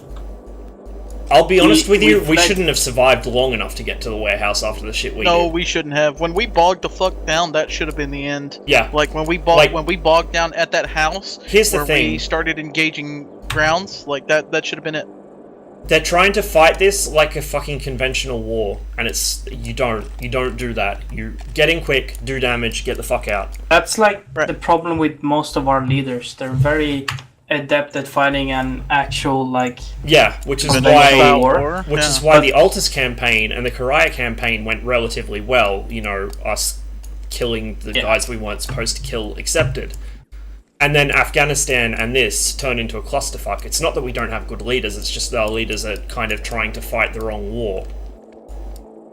I'll be honest with you, we shouldn't have survived long enough to get to the warehouse after the shit we did. No, we shouldn't have. When we bogged the fuck down, that should have been the end. Yeah. Like when we bogged down at that house, here's the where thing. we started engaging grounds, like that should have been it. They're trying to fight this like a fucking conventional war, and you don't do that. You get in quick, do damage, get the fuck out. That's like the problem with most of our leaders. They're very adept at fighting an actual, like... Yeah, which is why the Altus campaign and the Karaya campaign went relatively well. You know, us killing the guys we weren't supposed to kill accepted. And then Afghanistan and this turned into a clusterfuck. It's not that we don't have good leaders, it's just that our leaders are kind of trying to fight the wrong war.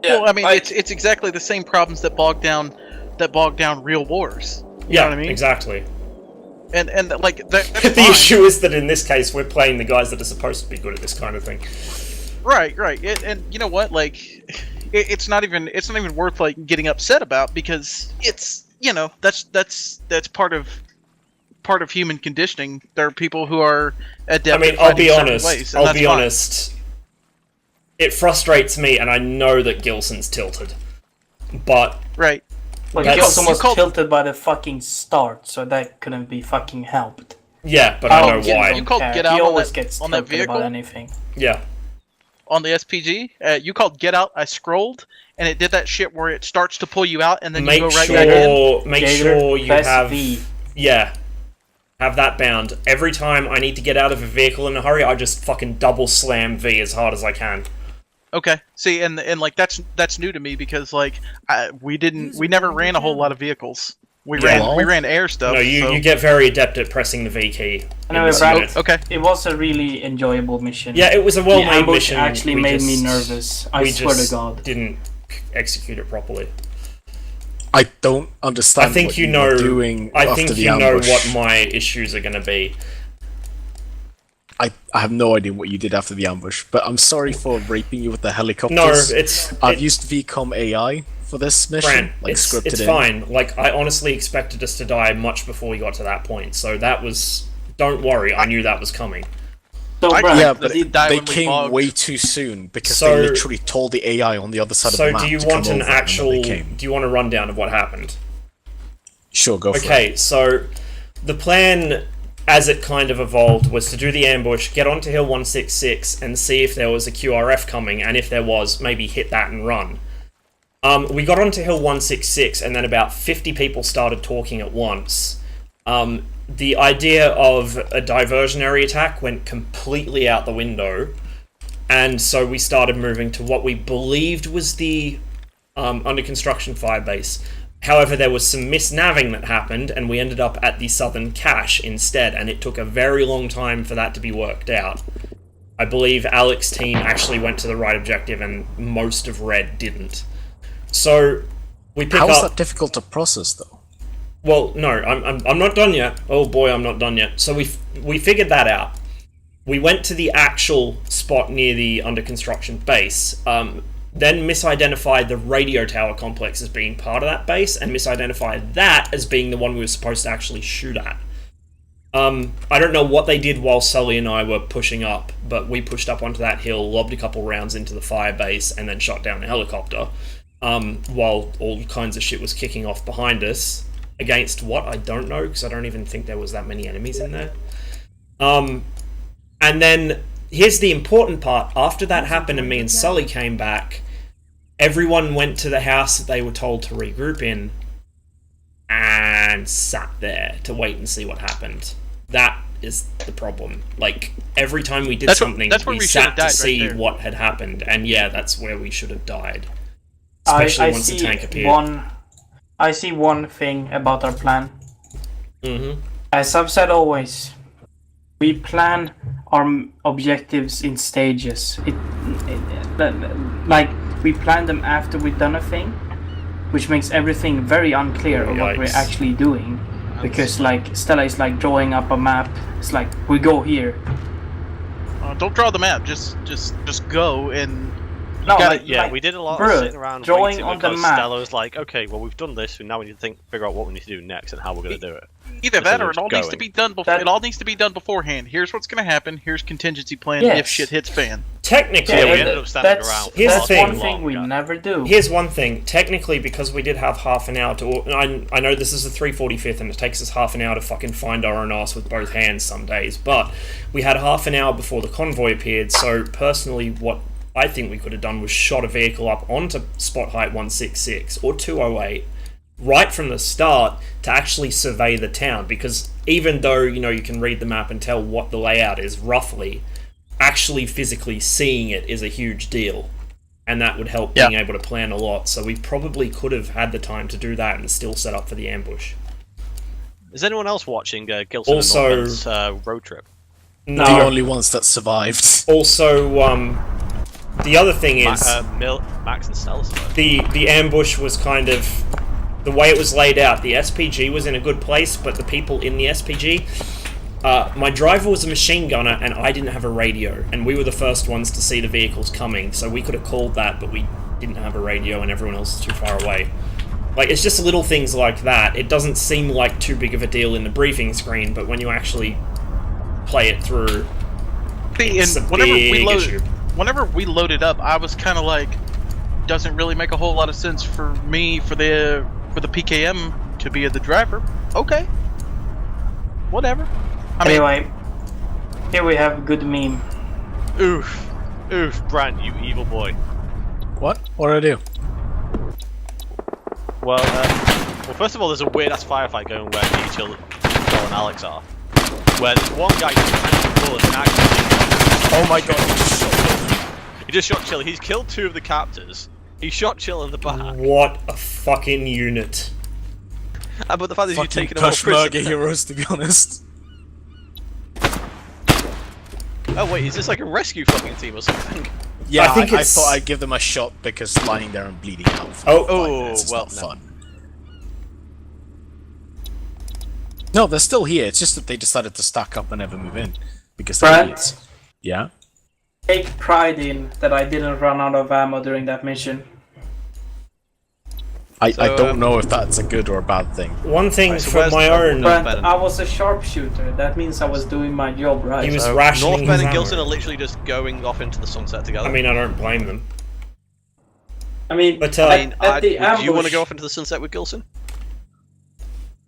Yeah, well, I mean, it's exactly the same problems that bog down real wars. You know what I mean? Exactly. And like that's the issue is that in this case we're playing the guys that are supposed to be good at this kind of thing. Right. And you know what? Like, it's not even worth like getting upset about, because it's, you know, that's part of human conditioning. There are people who are adept. I mean, I'll be honest. It frustrates me, and I know that Gilson's tilted, but right. Like, Gilson was tilted by the fucking start, so that couldn't be fucking helped. Yeah, but I know why. You called get out on that vehicle? About anything. Yeah. On the SPG, you called get out. I scrolled, and it did that shit where it starts to pull you out, and then you go right back in. Make sure you have have that bound. Every time I need to get out of a vehicle in a hurry, I just fucking double slam V as hard as I can. Okay. See, and like that's new to me because like we never ran a whole lot of vehicles. We ran air stuff. No, you get very adept at pressing the V key. Anyway, Brad, okay. It was a really enjoyable mission. Yeah, it was a well-made mission. Actually made me nervous. I swear to God. Didn't execute it properly. I don't understand. I think what you know. were doing I after think the you know ambush. what my issues are going to be. I have no idea what you did after the ambush, but I'm sorry for raping you with the helicopters. No, I've used VCOM AI for this mission, Fran, scripted it's in. fine. Like, I honestly expected us to die much before we got to that point, so that was... Don't worry, I knew that was coming. So, Yeah, but they came way too soon, because they literally told the AI on the other side of the map So do you want an actual... Do you want a rundown of what happened? Sure, go for it. Okay, so the plan, as it kind of evolved, was to do the ambush, get onto Hill 166, and see if there was a QRF coming, and if there was, maybe hit that and run. We got onto Hill 166, and then about 50 people started talking at once. The idea of a diversionary attack went completely out the window, and so we started moving to what we believed was the under construction firebase. However, there was some misnaving that happened, and we ended up at the southern cache instead, and it took a very long time for that to be worked out. I believe Alex's team actually went to the right objective, and most of Red didn't. So we pick How up... is that difficult to process, though? Well, no, I'm not done yet. Oh boy, I'm not done yet. So we figured that out. We went to the actual spot near the under construction base, then misidentified the radio tower complex as being part of that base, and misidentified that as being the one we were supposed to actually shoot at. I don't know what they did while Sully and I were pushing up, but we pushed up onto that hill, lobbed a couple rounds into the fire base, and then shot down a helicopter, while all kinds of shit was kicking off behind us. Against what? I don't know, because I don't even think there was that many enemies in there. And then, here's the important part. After that happened and me and Sully came back, everyone went to the house that they were told to regroup in, and sat there to wait and see what happened. That is the problem. Like, every time we did something, we sat to see what had happened, and yeah, that's where we should have died. Especially once the tank appeared. I see one thing about our plan. Mm-hmm. As I've said always, we plan our objectives in stages. Like, we plan them after we've done a thing, which makes everything very unclear of what we're actually doing. Because, like, Stella is like drawing up a map. It's like, we go here. Don't draw the map. Just go and. No, we did a lot of sitting around drawing on the map. Stella was like, okay, well, we've done this, so now we need to figure out what we need to do next and how we're going to do it. Either that or it all needs to be done before. It all needs to be done beforehand. Here's what's going to happen. Here's contingency plan if shit hits fan. Technically, we ended up standing around. Here's the thing. One thing we never do. Here's one thing. Technically, because we did have half an hour to... I know this is the 345th and it takes us half an hour to fucking find our own ass with both hands some days, but we had half an hour before the convoy appeared, so personally what I think we could have done was shot a vehicle up onto spot height 166 or 208 right from the start to actually survey the town, because even though, you know, you can read the map and tell what the layout is roughly, actually physically seeing it is a huge deal, and that would help being able to plan a lot. So we probably could have had the time to do that and still set up for the ambush. Is anyone else watching Gilson Also, and Norman's road trip? No. The only ones that survived. Also, the other thing is Max and Stella. The ambush was kind of the way it was laid out. The SPG was in a good place, but the people in the SPG, my driver was a machine gunner, and I didn't have a radio, and we were the first ones to see the vehicles coming, so we could have called that, but we didn't have a radio, and everyone else is too far away. Like, it's just little things like that. It doesn't seem like too big of a deal in the briefing screen, but when you actually play it through, it's a big issue. Whenever we loaded up, I was kind of like, doesn't really make a whole lot of sense for me for the PKM to be the driver. Okay, whatever. Anyway, here we have a good meme. Oof, Bran, you evil boy. What? What did I do? Well, first of all, there's a weird ass firefight going where Joel and Alex are. Where there's one guy who's trying to pull us and actually. Oh my god! He just shot Chill. He's killed 2 of the captors. He shot Chill in the back. What a fucking unit. But the fact that you've Fucking taken them all Peshmerga prisoner. heroes, to be honest. Oh wait, is this like a rescue fucking team or something? Yeah, I think I it's- thought I'd give them a shot because lying there and bleeding out for Oh. 5 minutes is well, not no. fun. No, they're still here. It's just that they decided to stack up and never move in because they're Brad? idiots. Yeah. Take pride in that I didn't run out of ammo during that mission. I So, don't know if that's a good or a bad thing. One thing Right, so for where's my the- own... But Ben. I was a sharpshooter. That means I was doing my job right. He was So rationing North his Ben and ammo. Gilson are literally just going off into the sunset together. I mean, I don't blame them. I mean, But, at the do you ambush, want to go off into the sunset with Gilson?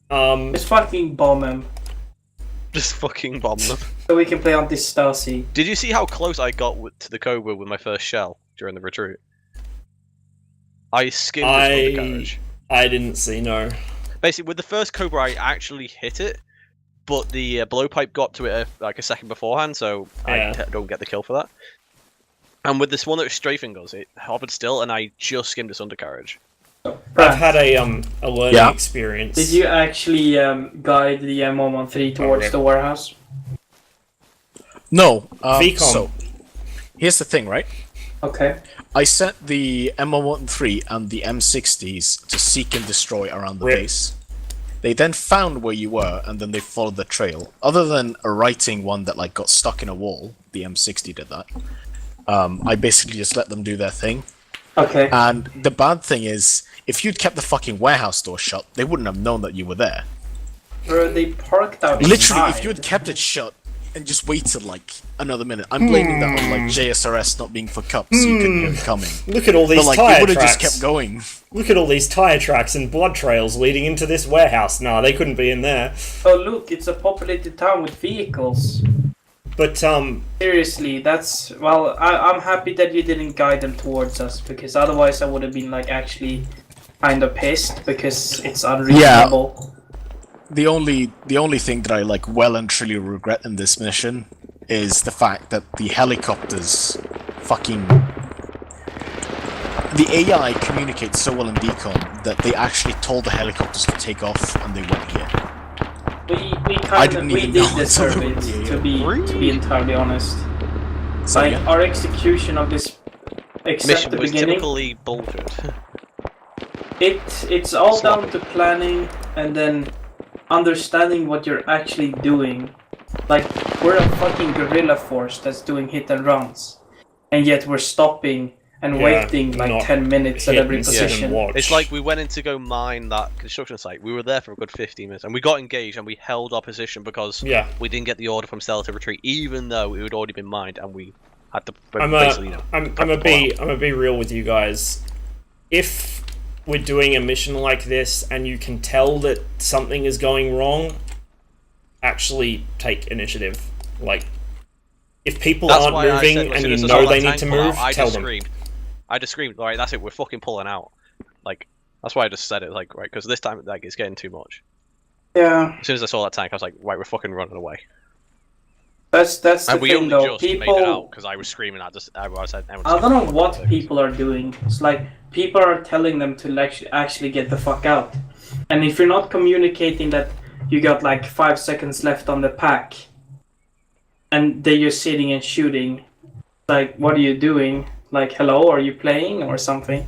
just fucking bomb him Just fucking bomb them. so we can play on this Stasi. Did you see how close I got to the Cobra with my first shell during the retreat? I skimmed this undercarriage. I didn't see, no. Basically, with the first Cobra, I actually hit it, but the blowpipe got to it like a second beforehand, so Yeah. I don't get the kill for that. And with this one that was strafing us, it hovered still, and I just skimmed its undercarriage. I've had a learning experience. Did you actually guide the M113 towards yeah. the warehouse? No. VCOM. So, here's the thing, right? Okay. I sent the M113 and the M60s to seek and destroy around the Rip. base. They then found where you were, and then they followed the trail. Other than a writing one that like got stuck in a wall, the M60 did that. I basically just let them do their thing. Okay. And the bad thing is, if you'd kept the fucking warehouse door shut, they wouldn't have known that you were there. Bro, they parked outside. Literally, if you had kept it shut and just waited like another minute, I'm blaming that on like JSRS not being for cups, so you couldn't hear it coming. Look at all these But like, tire they would have tracks. just kept going. Look at all these tire tracks and blood trails leading into this warehouse. Nah, they couldn't be in there. Oh look, it's a populated town with vehicles. But Seriously, that's well. I'm happy that you didn't guide them towards us because otherwise I would have been like actually kind of pissed because it's unreasonable. The only thing that I like well and truly regret in this mission is the fact that the helicopters fucking the AI communicates so well in VCOM that they actually told the helicopters to take off and they went here. We I kind of didn't we even did know deserve until it the- to be entirely honest. So, Like yeah. our execution of this, except Mission the was beginning, typically bullshit. it's all down to planning and then understanding what you're actually doing. Like we're a fucking guerrilla force that's doing hit and runs, and yet we're stopping and Yeah, waiting like not 10 minutes at hit every and sit and position. watch. It's like we went in to go mine that construction site. We were there for a good 15 minutes, and we got engaged, and we held our position because we didn't get the order from Stella to retreat, even though it had already been mined, and we had to basically. I'm gonna be real with you guys. If we're doing a mission like this and you can tell that something is going wrong, actually take initiative. Like, if people That's aren't why I moving said, as and soon you as I know saw they that need to tank pull move, out, tell them. I just screamed, alright, that's it, we're fucking pulling out. Like, that's why I just said it, like, right, because this time, like, it's getting too much. Yeah, As soon as I saw that tank, I was like, right, we're fucking running away. that's the And we thing only though. just made it People, out, because I was screaming at just, I said, I don't know what people are doing. It's like people are telling them to actually get the fuck out. And if you're not communicating that you got like 5 seconds left on the pack, and they're just sitting and shooting, like, what are you doing? Like, hello, are you playing or something?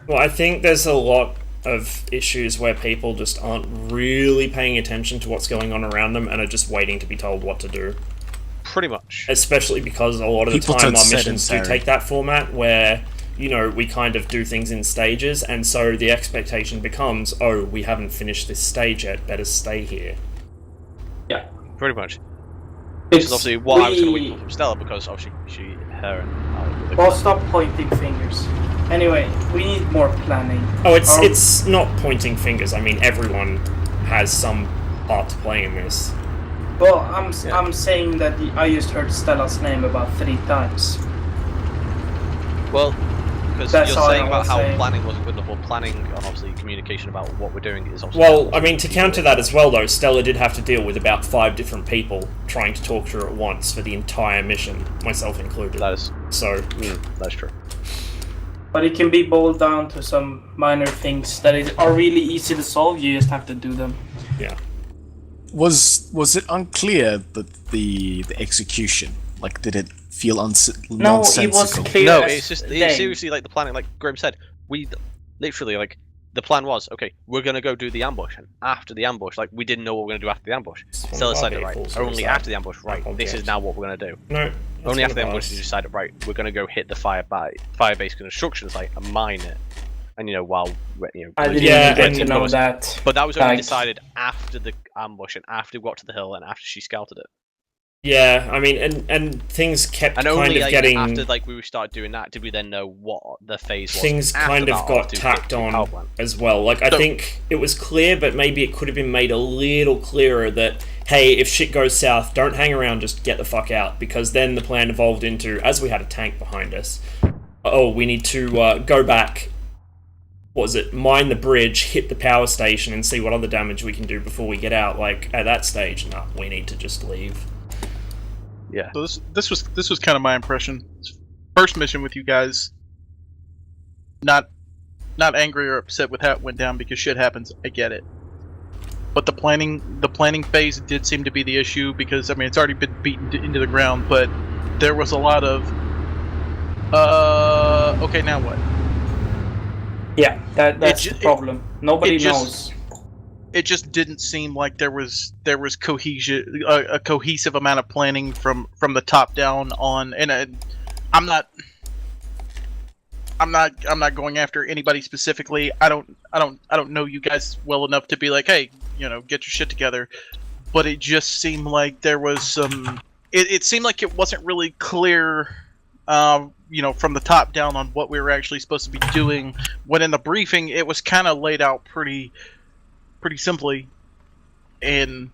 Well, I think there's a lot of issues where people just aren't really paying attention to what's going on around them and are just waiting to be told what to do. Pretty much. Especially because a lot of the People time turn our missions do sedentary. take that format where, you know, we kind of do things in stages, and so the expectation becomes, oh, we haven't finished this stage yet, better stay here. Yeah. Pretty much. Which is obviously what I was going to wait for from Stella, because obviously her and I Well, stop pointing fingers. Anyway, we need more planning. Oh, it's not pointing fingers. I mean, everyone has some part to play in this. Well, I'm saying that I just heard Stella's name about 3 times. Well, Because That's you're all saying I about was how saying. planning wasn't good enough, or planning and obviously communication about what we're doing is obviously... Well, I mean, to counter that as well, though, Stella did have to deal with about 5 different people trying to talk to her at once for the entire mission, myself included. That is... So... that's true. But it can be boiled down to some minor things that are really easy to solve, you just have to do them. Yeah. Was it unclear that the execution, like, did it feel No, it was nonsensical? clear. No, as it's just day. seriously like the planning, like Graham said. We literally like the plan was okay. We're gonna go do the ambush, and after the ambush, like we didn't know what we were gonna do after the ambush. Stella decided right. Only after the ambush, right? This is now what we're gonna do. No. Only after the ambush, you decided right. We're gonna go hit the fire-based construction site and mine it. And while I didn't even get to know that. But that was only decided after the ambush and after we got to the hill and after she scouted it. Yeah, I mean, and things kept And only kind of getting... after we started doing that did we then know what the phase was. Things kind of got tacked on as well. Like, I think it was clear, but maybe it could have been made a little clearer that, hey, if shit goes south, don't hang around, just get the fuck out. Because then the plan evolved into, as we had a tank behind us, we need to go back, mine the bridge, hit the power station, and see what other damage we can do before we get out. Like, at that stage, no, we need to just leave. Yeah. So this was kind of my impression. First mission with you guys. Not angry or upset with how it went down because shit happens. I get it. But the planning phase did seem to be the issue because I mean it's already been beaten into the ground, but there was a lot of okay, now what? Yeah, that's the problem. Nobody knows. It just didn't seem like there was cohesion, a cohesive amount of planning from the top down on. And I'm not going after anybody specifically. I don't know you guys well enough to be like, hey, get your shit together. But it just seemed like there was some. It seemed like it wasn't really clear. From the top down on what we were actually supposed to be doing. When in the briefing, it was kind of laid out pretty simply, and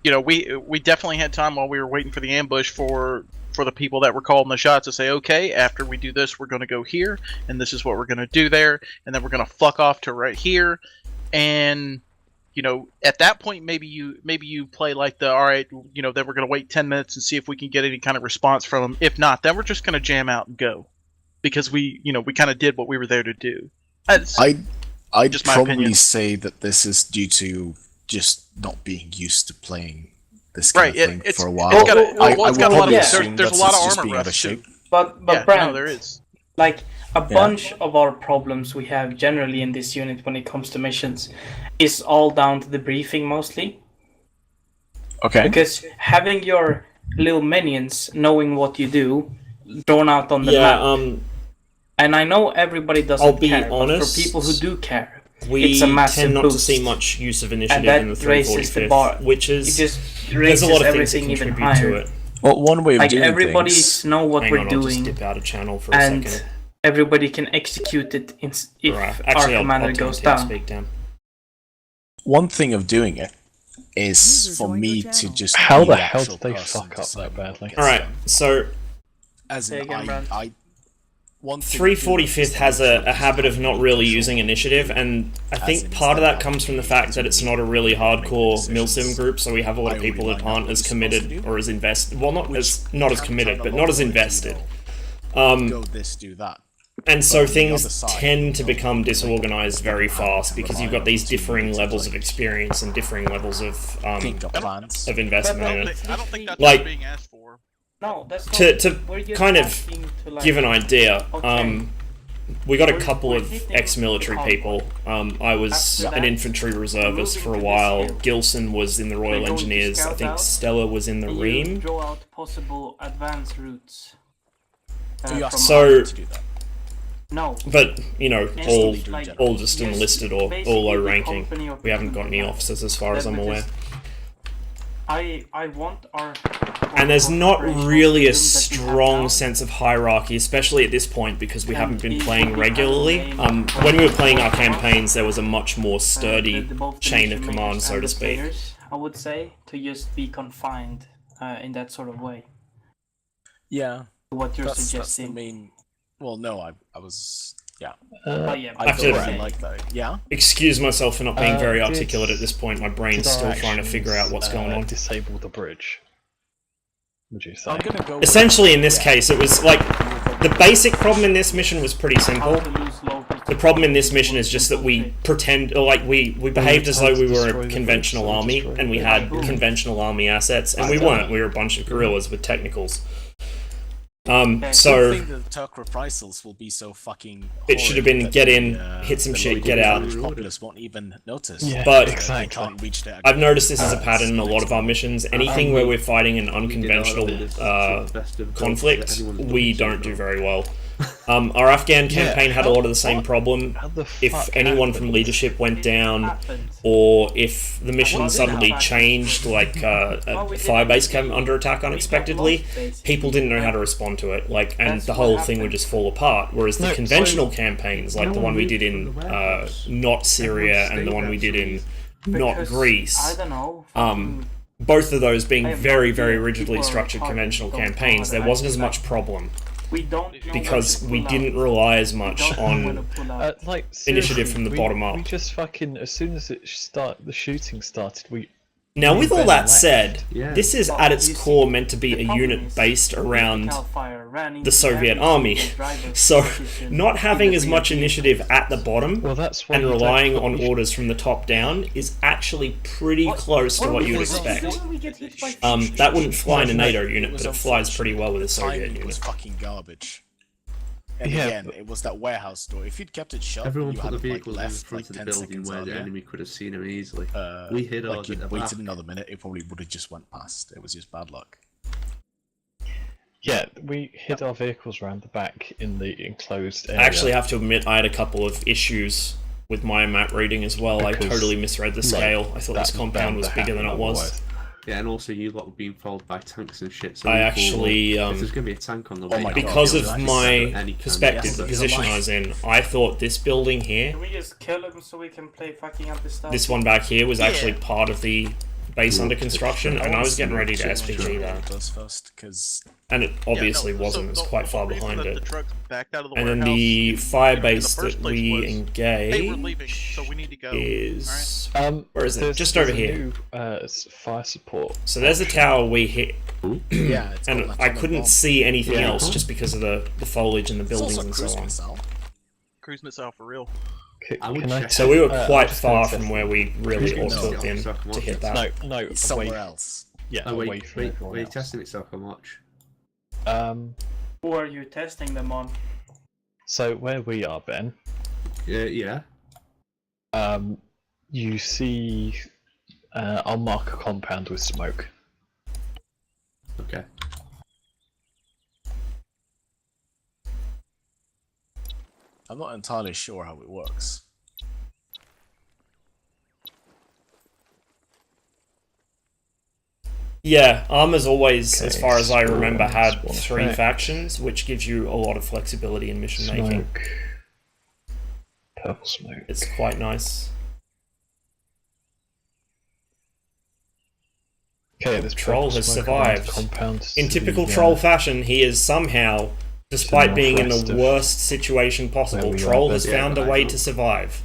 we definitely had time while we were waiting for the ambush for the people that were calling the shots to say, okay, after we do this, we're going to go here, and this is what we're going to do there, and then we're going to fuck off to right here, and at that point maybe you play like the all right, then we're going to wait 10 minutes and see if we can get any kind of response from them. If not, then we're just going to jam out and go, because we kind of did what we were there to do. I'd probably say that this is due to just not being used to playing this kind of thing for a while. There's a lot of armor rust too. But yeah, Brent, no, there is. Like a bunch of our problems we have generally in this unit when it comes to missions is all down to the briefing mostly. Okay. Because having your little minions knowing what you do drawn out on the map. And I know everybody doesn't care, but for people who do care, it's a massive tend not boost. to see much use of initiative And in the that raises the bar. 345th, which is It just there's a lot of things that everything even contribute to higher. it. Well, one way of like doing everybody things... know what Hang we're on, I'll doing, just dip out of channel for a and second. everybody can execute it if Right. our Actually, commander I'll goes turn down. TeamSpeak down. One thing of doing it is for me to just... How be the hell actual did they person fuck to up say that what badly? gets Alright, done. so As in, one thing 345th has a habit of not really using initiative, and I think part of that comes from the fact that it's not a really hardcore milsim group, so we have a lot of people that aren't as committed or as invested. Well, not as committed, but not as invested. Go this, do that. And so things tend to become disorganized very fast because you've got these differing levels of experience and differing levels of investment in it. I don't think that's Like, what's being asked for. No, that's to not, we're just kind of asking to, like, give an idea, okay. we got a couple of ex-military people. I was After an that, infantry reservist for a while. Gilson was in the Royal We're going to Engineers. I scout think out, Stella was in the and you Ream. draw out possible advance routes. So, no, but all like, just yes, enlisted or all basically low the ranking. company or We haven't got any company officers as far as I'm aware. I want our And there's not operational really a system that we have strong now. sense of hierarchy, especially at this point, because we haven't been we playing have regularly. a name When we were playing our campaigns, there was a much more sturdy both the chain of mission command, makers so and to the speak. players, I would say, to just be confined in that sort of way. Yeah. What you're That's the suggesting. main Well, no, I was. Yeah. Yeah. I don't like that. Yeah. Excuse myself for not being very articulate at this point. My brain's still trying to figure out what's going on. Disable the bridge. Would you say? I'm gonna go. Essentially, in this case, it was like the basic problem in this mission was pretty simple. The problem in this mission is just that we we behaved as though we were a conventional army and we had conventional army assets, and we weren't. We were a bunch of guerrillas with technicals. So I think the Turk reprisals will be so fucking. It should have been get in, hit some shit, get out. Populace won't even notice. Yeah, but exactly. I've noticed this as a pattern in a lot of our missions. Anything where we're fighting an unconventional conflict, we don't do very well. Our Afghan campaign had a lot of the same problem. If anyone from leadership went down, or if the mission suddenly changed, like a firebase came under attack unexpectedly, people didn't know how to respond to it, and the whole thing would just fall apart. Whereas the conventional campaigns, like the one we did in not Syria and the one we did in not Greece, both of those being very, very rigidly structured conventional campaigns, there wasn't as much problem. Because we didn't rely as much on initiative from the bottom up. We just fucking, as soon as the shooting started, Now, with all that said, this is at its core meant to be a unit based around the Soviet army. So, not having as much initiative at the bottom and relying on orders from the top down is actually pretty close to what you would expect. That wouldn't fly in a NATO unit, but it flies pretty well with a Soviet unit. It was fucking garbage. And again, it was that warehouse door. If you'd kept it shut, Everyone you put the had vehicles left in front of the 10 building seconds where the earlier. enemy could have seen them easily. We hid ours you'd at the waited back. another minute, it probably would have just went past. It was just bad luck. Yeah, we hid our vehicles around the back in the enclosed area. I actually have to admit I had a couple of issues with my map reading as well. I totally misread the scale. I thought this compound was bigger than it was. Yeah, and also you lot were being followed by tanks and shit. So I actually, if there's gonna be a tank on the way, because of my perspective, the position I was in, I thought this building here, Can we just kill him so we can play fucking up the stuff? this one back here, was actually part of the base under construction, and I was getting ready to SPG that. And it obviously wasn't, it was quite far behind it. And then the fire base that we engaged is... where is it? Just over here. Fire support. So there's the tower we hit. Yeah, and I couldn't see anything else just because of the foliage and the buildings and so on. Cruise missile for real. So we were quite far from where we really ought to have been to hit that. No, somewhere else. Yeah, wait, you're testing it so much. Who are you testing them on? So where we are, Ben. Yeah. You see, I'll mark a compound with smoke. Okay. I'm not entirely sure how it works. Yeah, Arma's always, as far as I remember, had 3 factions, which gives you a lot of flexibility in mission making. Purple smoke. It's quite nice. Okay, this Troll has survived. In typical Troll fashion, he is somehow, despite being in the worst situation possible, Troll has found a way to survive.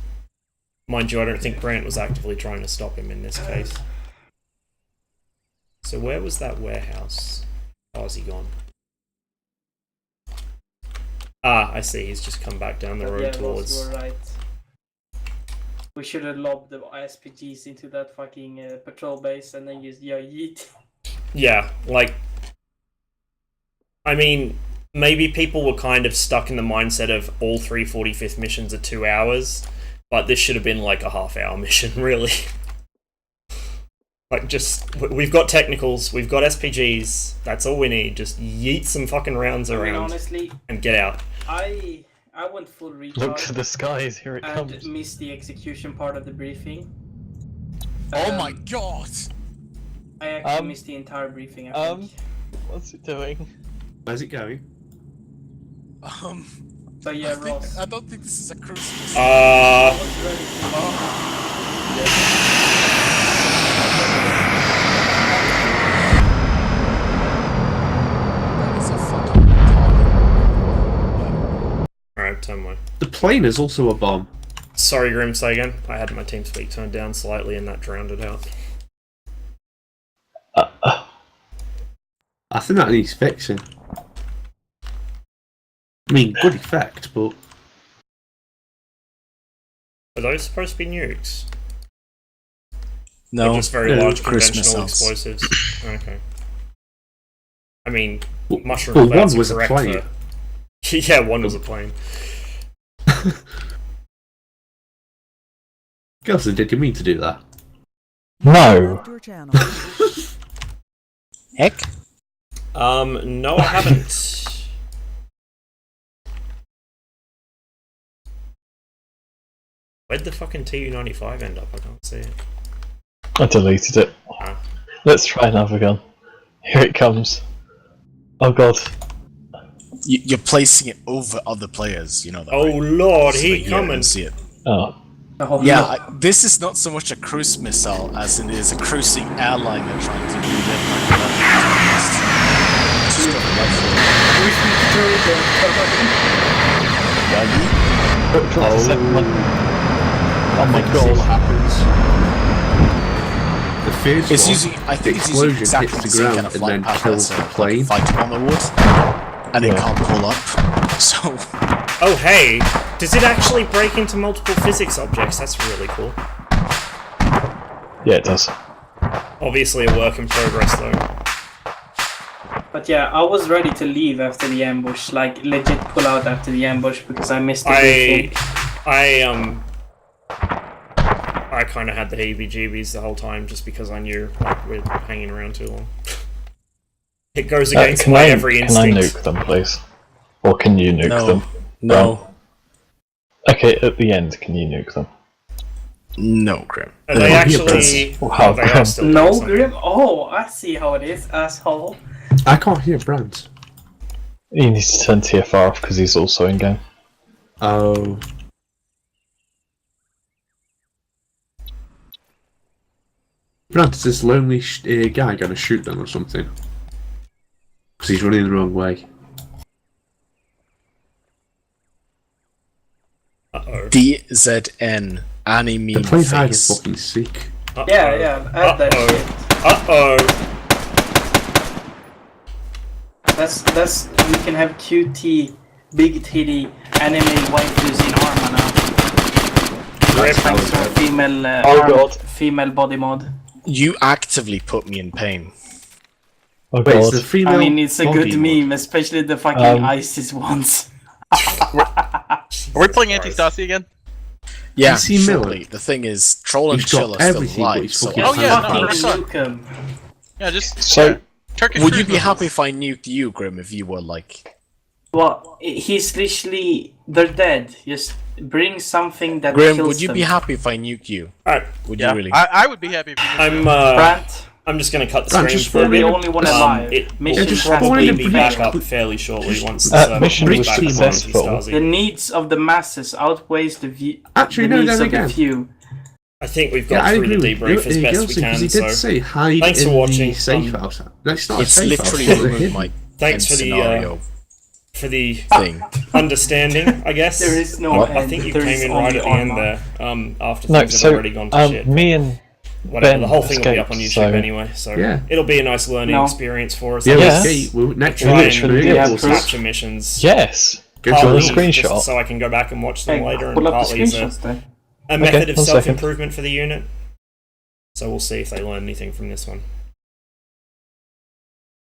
Mind you, I don't think Brant was actively trying to stop him in this case. So where was that warehouse? Oh, is he gone? Ah, I see. He's just come back down the road towards... You were right. We should have lobbed the SPGs into that fucking patrol base and then just yeet. Yeah, like... I mean, maybe people were kind of stuck in the mindset of all 3 45th missions are 2 hours, but this should have been like a half-hour mission, really. Like, just, we've got technicals, we've got SPGs, that's all we need. Just yeet some fucking rounds around honestly, and get out. I went full retard. Look to the skies, here it and comes. missed the execution part of the briefing. Oh my god! I actually missed the entire briefing, I think. What's it doing? Where's it going? But yeah, Ross. I don't think this is a cruise. turn my... The plane is also a bomb. Sorry, Grim, say again. I had my team speak turned down slightly and that drowned it out. I think that needs fixing. I mean, good effect, but... Are those supposed to be nukes? No. They're just very large cruise conventional missiles. explosives. Okay. I mean, mushroom well, clouds one was are a correct plane. for... Yeah, one was a plane. Gelson, did you mean to do that? No. Heck? No, I haven't. Where'd the fucking Tu-95 end up? I can't see it. I deleted it. Let's try another gun. Here it comes. Oh god. You're placing it over other players, you know that. Oh right? lord, So he that you coming. can see it. Oh. Yeah, this is not so much a cruise missile as it is a cruising airliner trying to move in like that. Just Oh my god. Happens. The first It's one, using, I think the it's using explosion exactly hits the the same ground kind of and flight then path kills as the a plane. fighter bomber would, and it can't pull up. So. Oh hey, does it actually break into multiple physics objects? That's really cool. Yeah, it does. Obviously a work in progress though. But yeah, I was ready to leave after the ambush, like legit pull out after the ambush because I missed the briefing. I kind of had the heebie-jeebies the whole time just because I knew like, we're hanging around too long. It goes against my every instinct. Can I nuke them, please? Or can you nuke them? No. Okay, at the end, can you nuke them? No, Grim. Are they actually... Wow, they are still No, doing something. Grim? Oh, I see how it is, asshole. I can't hear Brant. He needs to turn TFR off because he's also in game. Oh. Brant, is this lonely guy going to shoot them or something? Because he's running the wrong way. DZN anime The plane hide is face. fucking sick. Yeah, add that shit. That's we can have QT, big titty, anime waifus in armor now. Thanks to female armed, female body mod. You actively put me in pain. Oh Wait, god. it's the female I mean, it's a good body meme, especially the fucking ISIS ones. Are we playing Anti-Stasi again? Yeah, DC surely. Miller. The thing is, Troll and He's got Chill are still everything, but alive, he's so... fucking Oh yeah, Fucking no, that's fine. nuke 'em. Yeah, just So, Turkish Would you cruise be missiles. happy if I nuked you, Grim, if you were like... Well, he's literally, they're dead. Just bring something that Grim, kills would you them. be happy if I nuked you? Alright, Would Yeah, you really? I would be happy if you Brant, I'm just going to cut the Brant, stream just for a spawn bit. the only one alive. It will Mission just has spawn probably in be the back breach. up fairly shortly once the server mission comes was back with successful. Anti-Stasi. The needs of the masses outweighs the Actually, the no, needs then of the again. few. I think we've Yeah, got I through agree the with debrief as best we Gelson, can, because he did so say hide thanks in for watching. the safe house. That's not It's a safe literally house. ruined my Thanks for scenario the thing. understanding, I guess. There is no I end, think you there came is in right only at the end armor. there, after No, things so, have already gone to shit. me and Whatever, Ben the whole thing will be up on escaped, YouTube so- anyway, so Yeah. it'll be a nice learning No. experience for us. Yeah, I we guess. escape. Next Try week, literally and did. Yeah, capture missions. Yes. Go Partly to a the screenshot. Just so I can go back and watch them Hey, later, and pull up the partly as screenshots then. a method of 1 second. self-improvement for the unit. So we'll see if they learn anything from this one.